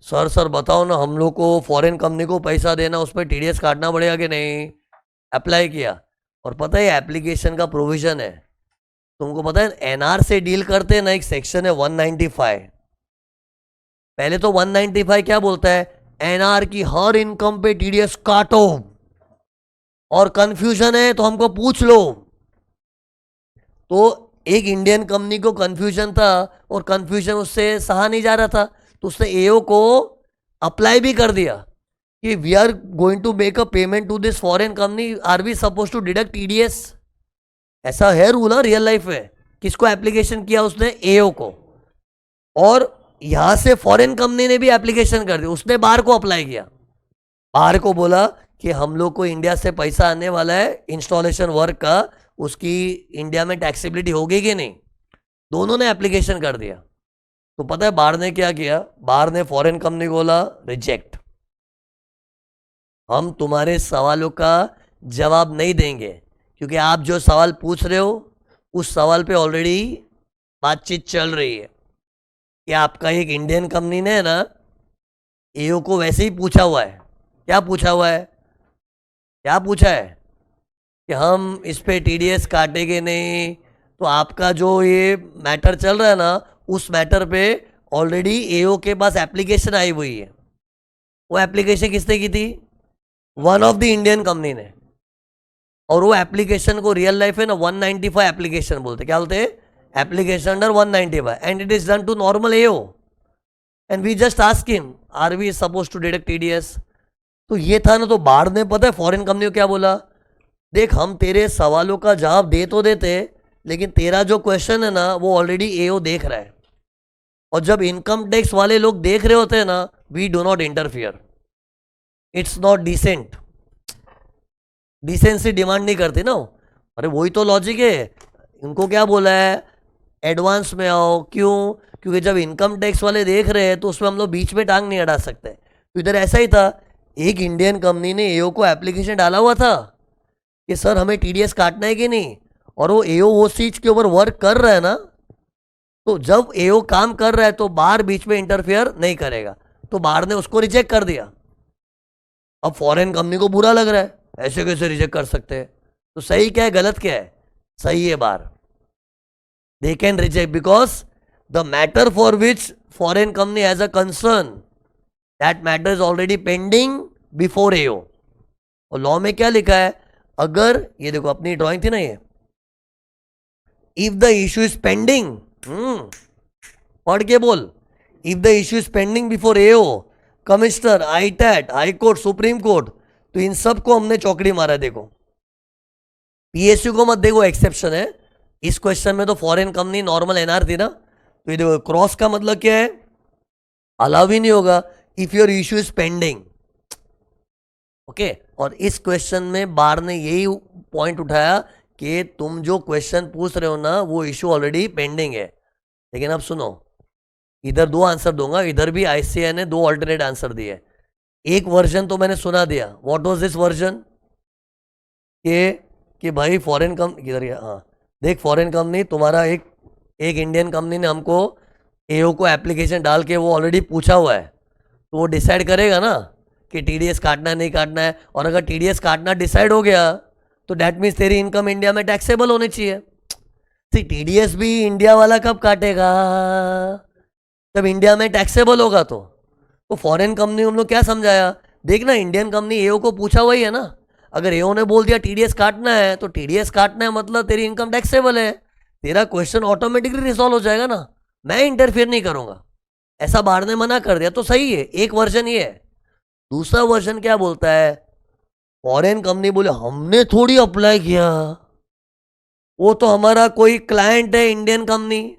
सर सर बताओ ना, हम लोग को फॉरेन कंपनी को पैसा देना, उस पर टीडीएस काटना पड़ेगा कि नहीं? अप्लाई किया. और पता है एप्लीकेशन का प्रोविजन है, तुमको पता है एनआर से डील करते हैं ना, एक सेक्शन है 195. पहले तो 195 क्या बोलता है, एनआर की हर इनकम पे टीडीएस काटो, और कंफ्यूजन है तो हमको पूछ लो. तो एक इंडियन कंपनी को कंफ्यूजन था, और कंफ्यूजन उससे सहा नहीं जा रहा था, तो उसने एओ को अप्लाई भी कर दिया कि we are going to make a payment to this foreign company, are we suppose to deduct TDS? ऐसा है रूल है रियल लाइफ में. किसको एप्लीकेशन किया उसने? एओ को. और यहां से फॉरेन कंपनी ने भी एप्लीकेशन कर दी, उसने बाहर को अप्लाई किया. बाहर को बोला कि हम लोग को इंडिया से पैसा आने वाला है इंस्टॉलेशन वर्क का, उसकी इंडिया में टैक्सेबिलिटी होगी कि नहीं? दोनों ने एप्लीकेशन कर दिया. तो पता है बाहर ने क्या किया? बाहर ने फॉरेन कंपनी को बोला रिजेक्ट, हम तुम्हारे सवालों का जवाब नहीं देंगे, क्योंकि आप जो सवाल पूछ रहे हो उस सवाल पे ऑलरेडी बातचीत चल रही है. कि आपका एक इंडियन कंपनी ने ना एओ को वैसे ही पूछा हुआ है. क्या पूछा हुआ है? क्या पूछा है कि हम इस पे टीडीएस काटेंगे नहीं. तो आपका जो ये मैटर चल रहा है ना, उस मैटर पे ऑलरेडी एओ के पास एप्लीकेशन आई हुई है. वो एप्लीकेशन किसने की थी? One of the Indian company ने. और वो एप्लीकेशन को रियल लाइफ है ना 195 एप्लीकेशन बोलते. क्या बोलते हैं? Application under 195, and it is done to normal AO, and we just ask him are we suppose to deduct TDS. तो ये था ना. तो बाहर ने पता है फॉरेन कंपनी को क्या बोला, देख हम तेरे सवालों का जवाब दे तो देते, लेकिन तेरा जो क्वेश्चन है ना वो ऑलरेडी एओ देख रहा है, और जब इनकम टैक्स वाले लोग देख रहे होते हैं ना, we do not interfere. It's not decent, decency demand नहीं करती ना। अरे वही तो लॉजिक है, इनको क्या बोला है, एडवांस में आओ। क्यों? क्योंकि जब इनकम टैक्स वाले देख रहे हैं तो उसमें हम लोग बीच में टांग नहीं अड़ा सकते। तो इधर ऐसा ही था, एक इंडियन कंपनी ने एओ को एप्लीकेशन डाला हुआ था कि सर हमें टीडीएस काटना है कि नहीं, और वो एओ वो चीज के ऊपर वर्क कर रहा है ना, तो जब एओ काम कर रहा है तो बाहर बीच में इंटरफेयर नहीं करेगा, तो बाहर ने उसको रिजेक्ट कर दिया। अब फॉरेन कंपनी को बुरा लग रहा है, ऐसे कैसे रिजेक्ट कर सकते हैं। तो सही क्या है, गलत क्या है? सही है बार, they can reject because the matter for which foreign company has a concern, that matter is already pending before AO। और लॉ में क्या लिखा है, अगर ये देखो अपनी ड्राइंग थी ना ये, if the issue is pending, पढ़ के बोल, if the issue is pending before AO, commissioner, ITAT, high court, supreme court, तो इन सबको हमने चौकड़ी मारा है। देखो पीएसयू को मत देखो, एक्सेप्शन है इस क्वेश्चन में, तो फॉरेन कंपनी नॉर्मल एनआर थी ना, तो ये देखो क्रॉस का मतलब क्या है, अलाउ ही नहीं होगा if your issue is pending. Okay, और इस क्वेश्चन में बार ने यही पॉइंट उठाया कि तुम जो क्वेश्चन पूछ रहे हो ना वो इश्यू ऑलरेडी पेंडिंग है। लेकिन अब सुनो, इधर दो आंसर दूंगा, इधर भी आईसीए ने दो ऑल्टरनेट आंसर दिए। एक वर्जन तो मैंने सुना दिया, व्हाट वाज दिस वर्जन, कि भाई फॉरेन कंपनी किधर गया, हाँ देख, फॉरेन कंपनी तुम्हारा एक इंडियन कंपनी ने हमको एओ को एप्लीकेशन डाल के वो ऑलरेडी पूछा हुआ है, तो वो डिसाइड करेगा ना कि टीडीएस काटना है नहीं काटना है। और अगर टीडीएस काटना डिसाइड हो गया तो डैट मीन्स तेरी इनकम इंडिया में टैक्सेबल होनी चाहिए। टीडीएस भी इंडिया वाला कब काटेगा, जब इंडिया में टैक्सेबल होगा। तो फॉरेन कंपनी हम लोग क्या समझाया, देखना इंडियन कंपनी एओ को पूछा हुआ ही है ना, अगर एओ ने बोल दिया टीडीएस काटना है तो टीडीएस काटना है मतलब तेरी इनकम टैक्सेबल है, तेरा क्वेश्चन ऑटोमेटिकली रिजॉल्व हो जाएगा ना, मैं इंटरफेयर नहीं करूंगा। ऐसा बाहर ने मना कर दिया तो सही है, एक वर्जन ये है। दूसरा वर्जन क्या बोलता है, फॉरेन कंपनी बोले हमने थोड़ी अप्लाई किया, वो तो हमारा कोई क्लाइंट है इंडियन कंपनी,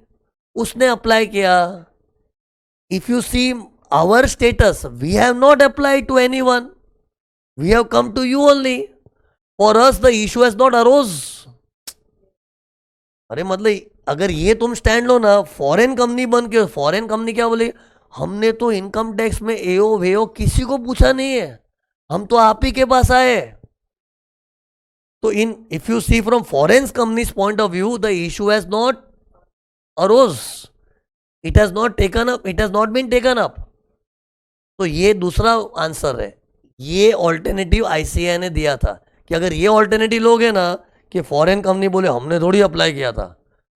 उसने अप्लाई किया। If you see our status, we have not applied to anyone, we have come to you only, for us the issue has not arose। अरे मतलब अगर ये तुम स्टैंड लो ना, फॉरेन कंपनी बन के, फॉरेन कंपनी क्या बोले, हमने तो इनकम टैक्स में एओ वेओ किसी को पूछा नहीं है, हम तो आप ही के पास आए। तो in if you see from foreign companies point of view, the issue has not arose, it has not taken up, it has not been taken up. तो ये दूसरा आंसर है, ये ऑल्टरनेटिव आईसीए ने दिया था कि अगर ये ऑल्टरनेटिव लोग हैं ना कि फॉरेन कंपनी बोले हमने थोड़ी अप्लाई किया था,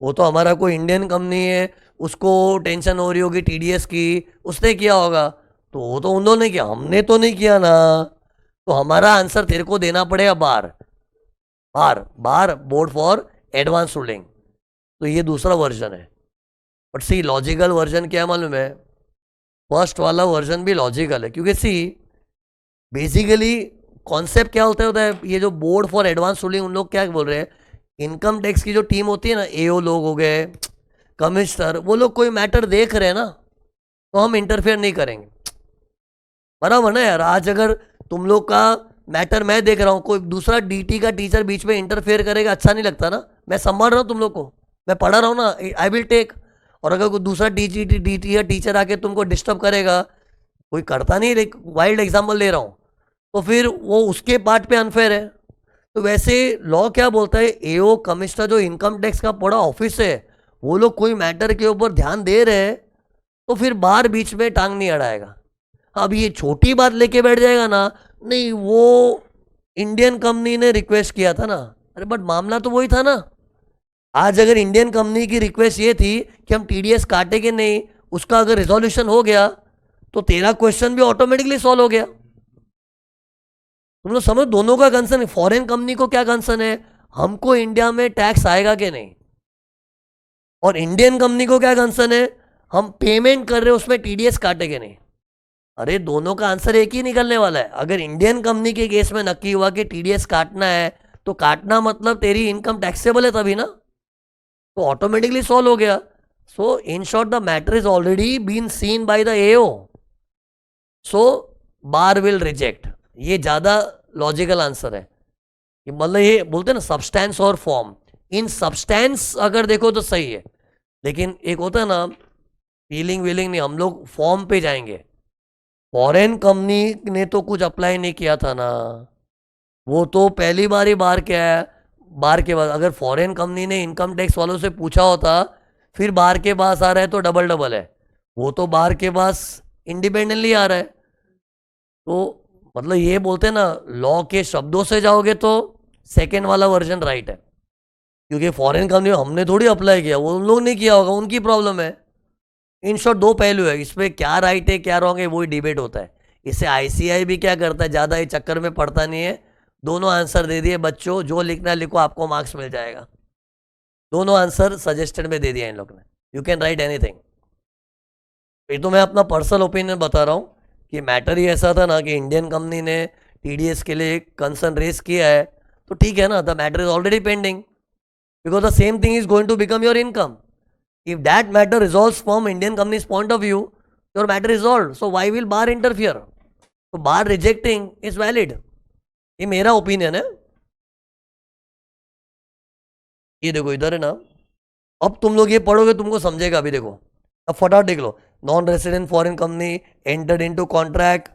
वो तो हमारा कोई इंडियन कंपनी है, उसको टेंशन हो रही होगी टीडीएस की, उसने किया होगा, तो वो तो उन्होंने किया, हमने तो नहीं किया ना, तो हमारा आंसर तेरे को देना पड़ेगा बार बार बार, बोर्ड फॉर एडवांस रूलिंग। तो ये दूसरा वर्जन है। बट सी लॉजिकल वर्जन क्या मालूम है, फर्स्ट वाला वर्जन भी लॉजिकल है, क्योंकि सी बेसिकली कॉन्सेप्ट क्या होता है, ये जो बोर्ड फॉर एडवांस रूलिंग, उन लोग क्या बोल रहे हैं, इनकम टैक्स की जो टीम होती है ना, एओ लोग हो गए, कमिश्नर, वो लोग कोई मैटर देख रहे हैं ना, तो हम इंटरफेयर नहीं करेंगे। बराबर ना यार, आज अगर तुम लोग का मैटर मैं देख रहा हूँ, कोई दूसरा डीटी का टीचर बीच में इंटरफेयर करेगा, अच्छा नहीं लगता ना, मैं संभाल रहा हूँ तुम लोग को, मैं पढ़ा रहा हूँ ना, आई विल टेक। और अगर कोई दूसरा डीटी या टीचर आके तुमको डिस्टर्ब करेगा, कोई करता नहीं, वाइल्ड एग्जाम्पल ले रहा हूँ, तो फिर वो उसके पार्ट पे अनफेयर है। तो वैसे लॉ क्या बोलता है, एओ कमिश्नर जो इनकम टैक्स का बड़ा ऑफिस है, वो लोग कोई मैटर के ऊपर ध्यान दे रहे हैं तो फिर बाहर बीच में टांग नहीं अड़ाएगा। अब ये छोटी बात लेके बैठ जाएगा ना, नहीं वो इंडियन कंपनी ने रिक्वेस्ट किया था ना, अरे बट मामला तो वही था ना। आज अगर इंडियन कंपनी की रिक्वेस्ट ये थी कि हम टीडीएस काटेंगे नहीं, उसका अगर रिजोल्यूशन हो गया तो तेरा क्वेश्चन भी ऑटोमेटिकली सॉल्व हो गया। तुम लोग समझ, दोनों का कंसर्न है। फॉरेन कंपनी को क्या कंसर्न है, हमको इंडिया में टैक्स आएगा कि नहीं, और इंडियन कंपनी को क्या कंसर्न है, हम पेमेंट कर रहे हैं उसमें टीडीएस काटेंगे नहीं। अरे दोनों का आंसर एक ही निकलने वाला है। अगर इंडियन कंपनी के केस में नक्की हुआ कि टीडीएस काटना है, तो काटना मतलब तेरी इनकम टैक्सेबल है तभी ना, तो ऑटोमेटिकली सॉल्व हो गया। So in short the matter is already been seen by the AO, so bar will reject. ये ज़्यादा लॉजिकल आंसर है। ये मतलब ये बोलते हैं ना सब्सटेंस और फॉर्म, इन सब्सटेंस अगर देखो तो सही है, लेकिन एक होता है ना फीलिंग वीलिंग नहीं, हम लोग फॉर्म पे जाएंगे। फॉरेन कंपनी ने तो कुछ अप्लाई नहीं किया था ना, वो तो पहली बार ही बाहर क्या है, बाहर के बाद अगर फॉरेन कंपनी ने इनकम टैक्स वालों से पूछा होता फिर बाहर के पास आ रहा है तो डबल डबल है, वो तो बाहर के पास इंडिपेंडेंटली आ रहा है। तो मतलब ये बोलते हैं ना लॉ के शब्दों से जाओगे तो सेकेंड वाला वर्जन राइट है, क्योंकि फॉरेन कंपनी हमने थोड़ी अप्लाई किया, वो उन लोग ने किया होगा, उनकी प्रॉब्लम है। इन शॉर्ट दो पहलू है, इस पर क्या राइट है क्या रॉन्ग है वही डिबेट होता है। इससे आईसीआई भी क्या करता है, ज़्यादा ये चक्कर में पड़ता नहीं है, दोनों आंसर दे दिए बच्चों, जो लिखना लिखो आपको मार्क्स मिल जाएगा। दोनों आंसर सजेस्टेड में दे दिया इन लोग ने, यू कैन राइट एनीथिंग। ये तो मैं अपना पर्सनल ओपिनियन बता रहा हूँ कि मैटर ही ऐसा था ना कि इंडियन कंपनी ने टीडीएस के लिए कंसर्न रेस किया है, तो ठीक है ना, the matter is already pending because the same thing is going to become your income. If that matter resolves from Indian company's point of view, your matter resolved. So why will bar interfere? So bar rejecting is valid. ये मेरा ओपिनियन है। ये देखो इधर है ना, अब तुम लोग ये पढ़ोगे तुमको समझेगा। अभी देखो अब फटाफट देख लो, non resident foreign company entered into contract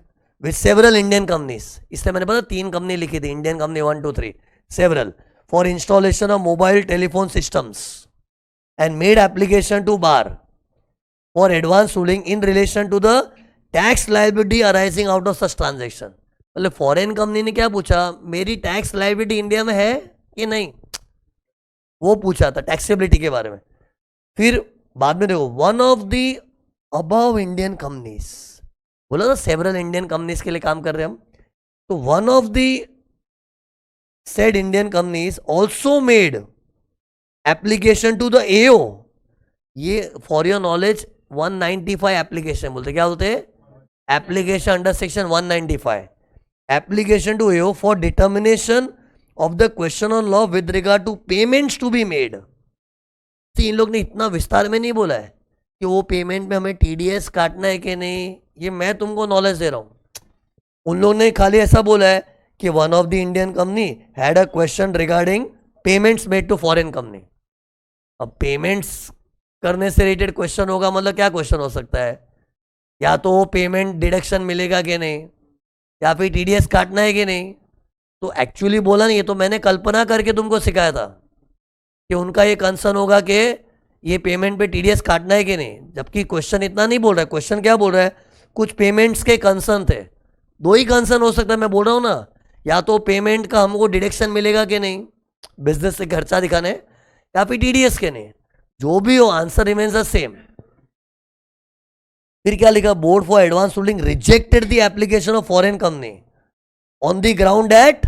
with several Indian companies. इससे मैंने पता 3 कंपनी लिखी थी, Indian company 1 2 3 several, for installation of mobile telephone systems and made application to bar for advance ruling in relation to the tax liability arising out of such transaction। मतलब फॉरेन कंपनी ने क्या पूछा, मेरी टैक्स लाइबिलिटी इंडिया में है कि नहीं, वो पूछा था टैक्सेबिलिटी के बारे में। फिर बाद में देखो one of the above Indian companies, बोला था सेवरल इंडियन कंपनीज के लिए काम कर रहे हैं हम, तो one of the said Indian companies also made application to the AO. ये फॉर योर नॉलेज 195 एप्लीकेशन बोलते, क्या बोलते हैं, application under section 195, application to AO for determination of the question on law with regard to payments to be made. इन लोग ने इतना विस्तार में नहीं बोला है कि वो पेमेंट में हमें टीडीएस काटना है कि नहीं, ये मैं तुमको नॉलेज दे रहा हूँ। उन लोगों ने खाली ऐसा बोला है कि one of the Indian company had a question regarding payments made to foreign company. अब पेमेंट्स करने से रिलेटेड क्वेश्चन होगा, मतलब क्या क्वेश्चन हो सकता है, या तो वो पेमेंट डिडक्शन मिलेगा कि नहीं, या फिर टीडीएस काटना है कि नहीं। तो एक्चुअली बोला नहीं, ये तो मैंने कल्पना करके तुमको सिखाया था कि उनका ये कंसर्न होगा कि ये पेमेंट पे टीडीएस काटना है कि नहीं, जबकि क्वेश्चन इतना नहीं बोल रहा है। क्वेश्चन क्या बोल रहा है, कुछ पेमेंट्स के कंसर्न थे, 2 ही कंसर्न हो सकता है, मैं बोल रहा हूँ ना, या तो पेमेंट का हमको डिडक्शन मिलेगा कि नहीं बिजनेस से खर्चा दिखाने, या फिर टीडीएस के नहीं, जो भी हो आंसर रिमेन्स द सेम। फिर क्या लिखा, board for advance ruling rejected the application of foreign company on the ground eight,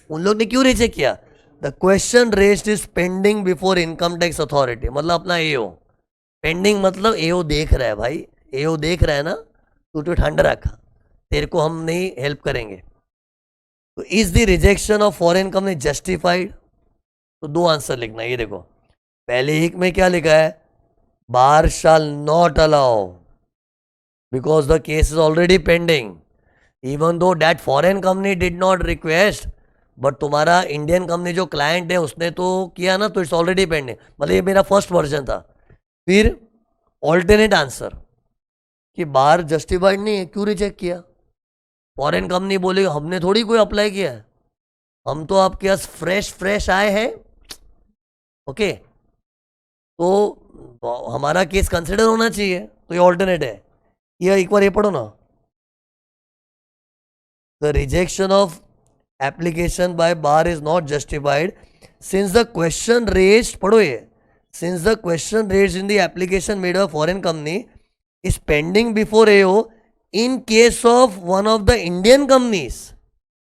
उन लोग ने क्यों रिजेक्ट किया, the question raised is pending before income tax authority. मतलब अपना एओ पेंडिंग, मतलब एओ देख रहा है भाई, एओ देख रहा है ना, तू ठंड रखा, तेरे को हम नहीं हेल्प करेंगे। तो is the rejection of foreign company justified, तो 2 आंसर लिखना। ये देखो पहले एक में क्या लिखा है, bar shall not allow because the case is already pending even though that foreign company did not request, but तुम्हारा इंडियन कंपनी जो क्लाइंट है उसने तो किया ना, तो इट्स ऑलरेडी पेंडिंग। मतलब ये मेरा फर्स्ट वर्जन था। फिर ऑल्टरनेट आंसर कि बार जस्टिफाइड नहीं है, क्यों रिजेक्ट किया, फॉरेन कंपनी बोले हमने थोड़ी कोई अप्लाई किया है, हम तो आपके पास फ्रेश आए हैं, ओके, तो हमारा केस कंसिडर होना चाहिए, तो ये ऑल्टरनेट है। ये एक बार ये पढ़ो ना, the rejection of application by bar is not justified since the question raised, पढ़ो ये, since the question raised in the application made by foreign company is pending before AO in case of one of the Indian companies,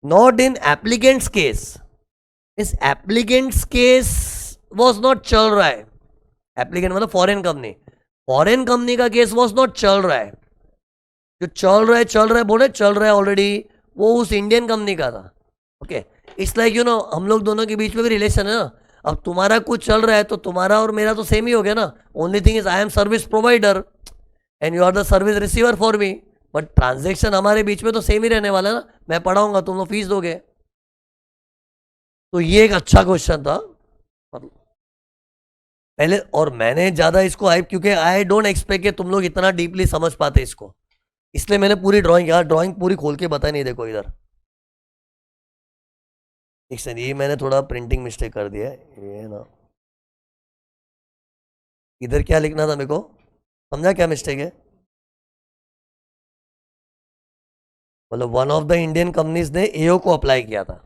not in applicant's case. इस applicant's case was not चल रहा है, applicant मतलब फॉरेन कंपनी का केस was not चल रहा है, जो चल रहा है बोले चल रहा है ऑलरेडी, वो उस इंडियन कंपनी का था। Okay, it's like you know हम लोग दोनों के बीच में भी रिलेशन है ना, अब तुम्हारा कुछ चल रहा है तो तुम्हारा और मेरा तो सेम ही हो गया ना, only thing is I am service provider and you are the service receiver for me, but transaction हमारे बीच में तो सेम ही रहने वाला है ना, मैं पढ़ाऊंगा तुम लोग फीस दोगे। तो ये एक अच्छा क्वेश्चन था पहले, और मैंने ज्यादा इसको हाइप क्योंकि आई डोंट एक्सपेक्ट कि तुम लोग इतना डीपली समझ पाते इसको, इसलिए मैंने पूरी ड्राइंग, यार ड्राइंग पूरी खोल के बताई नहीं, देखो इधर एक सेकंड, ये मैंने थोड़ा प्रिंटिंग मिस्टेक कर दिया है, ये ना इधर क्या लिखना था मेरे को, समझा क्या मिस्टेक है? मतलब one of the Indian companies ने एओ को अप्लाई किया था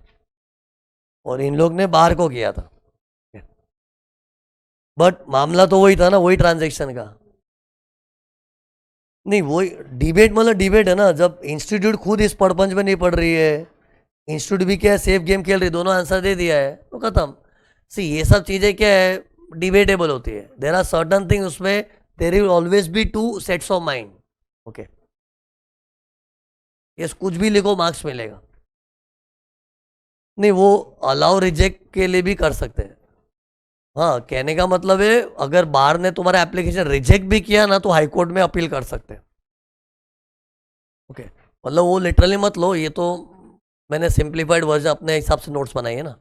और इन लोग ने बाहर को किया था, बट मामला तो वही था ना, वही ट्रांजैक्शन का। नहीं वही डिबेट, मतलब डिबेट है ना, जब इंस्टीट्यूट खुद इस पड़पंच में नहीं पढ़ रही है, इंस्टीट्यूट भी क्या है सेफ गेम खेल रही, दोनों आंसर दे दिया है तो खत्म। सी ये सब चीज़ें क्या है, डिबेटेबल होती है, देर आर सर्टन थिंग उसमें, there will always be two sets of mind. Okay, yes कुछ भी लिखो मार्क्स मिलेगा। नहीं वो अलाउ रिजेक्ट के लिए भी कर सकते हैं। हाँ कहने का मतलब है अगर बार ने तुम्हारा एप्लीकेशन रिजेक्ट भी किया ना तो हाईकोर्ट में अपील कर सकते हैं। ओके मतलब वो लिटरली मत लो, ये तो मैंने सिंप्लीफाइड वर्जन अपने हिसाब से नोट्स बनाई है ना,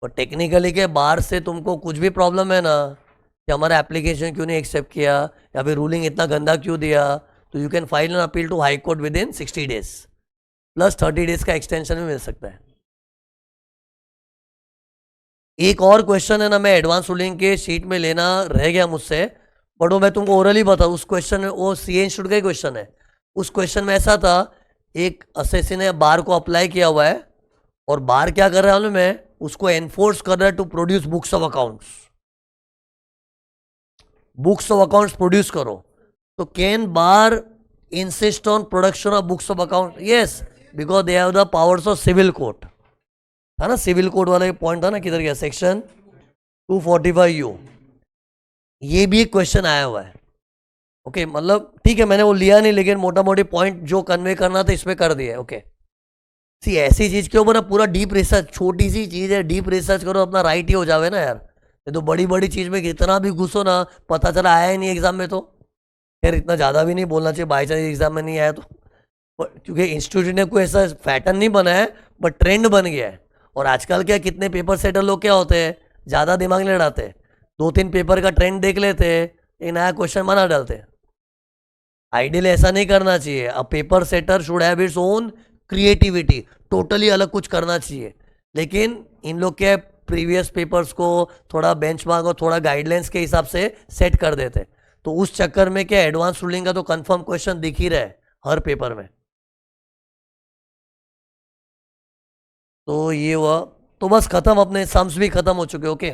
और टेक्निकली के बाहर से तुमको कुछ भी प्रॉब्लम है ना कि हमारा एप्लीकेशन क्यों नहीं एक्सेप्ट किया या फिर रूलिंग इतना गंदा क्यों दिया, तो you can file an appeal to high court within 60 days plus 30 days का एक्सटेंशन भी मिल सकता है। एक और क्वेश्चन है ना, मैं एडवांस रूलिंग के शीट में लेना रह गया मुझसे, बट वो मैं तुमको ओरली बताऊँ, उस क्वेश्चन में वो सीए इंस्टीट्यूट का ही क्वेश्चन है। उस क्वेश्चन में ऐसा था, एक असेसी ने बार को अप्लाई किया हुआ है और बार क्या कर रहा है मैं उसको एनफोर्स कर रहा है to produce books of accounts, books of accounts produce करो, तो can BAR insist on production of books of account? Yes, because they have the powers of civil court, है ना, सिविल कोड वाला एक पॉइंट था ना, किधर गया, सेक्शन 245U, ये भी एक क्वेश्चन आया हुआ है। ओके मतलब ठीक है मैंने वो लिया नहीं, लेकिन मोटा मोटी पॉइंट जो कन्वे करना था इसमें कर दिया है। ओके सी ऐसी चीज के ऊपर पूरा डीप रिसर्च, छोटी सी चीज है डीप रिसर्च करो अपना राइट ही हो जावे ना यार, ये तो बड़ी बड़ी चीज में कितना भी घुसो ना पता चला आया ही नहीं एग्जाम में, तो फिर इतना ज़्यादा भी नहीं बोलना चाहिए बाई चांस एग्जाम में नहीं आया तो, क्योंकि इंस्टीट्यूट ने कोई ऐसा पैटर्न नहीं बनाया है बट ट्रेंड बन गया है। और आजकल क्या कितने पेपर सेटर लोग क्या होते हैं, ज़्यादा दिमाग नहीं लड़ाते, 2-3 पेपर का ट्रेंड देख लेते, एक नया क्वेश्चन बना डालते। आइडियली ऐसा नहीं करना चाहिए, a paper setter should have its own creativity, totally अलग कुछ करना चाहिए, लेकिन इन लोग के प्रीवियस पेपर्स को थोड़ा बेंचमार्क और थोड़ा गाइडलाइंस के हिसाब से सेट कर देते, तो उस चक्कर में क्या एडवांस रूलिंग का तो कंफर्म क्वेश्चन दिख ही रहा है हर पेपर में। तो ये हुआ, तो बस खत्म, अपने सम्स भी खत्म हो चुके। ओके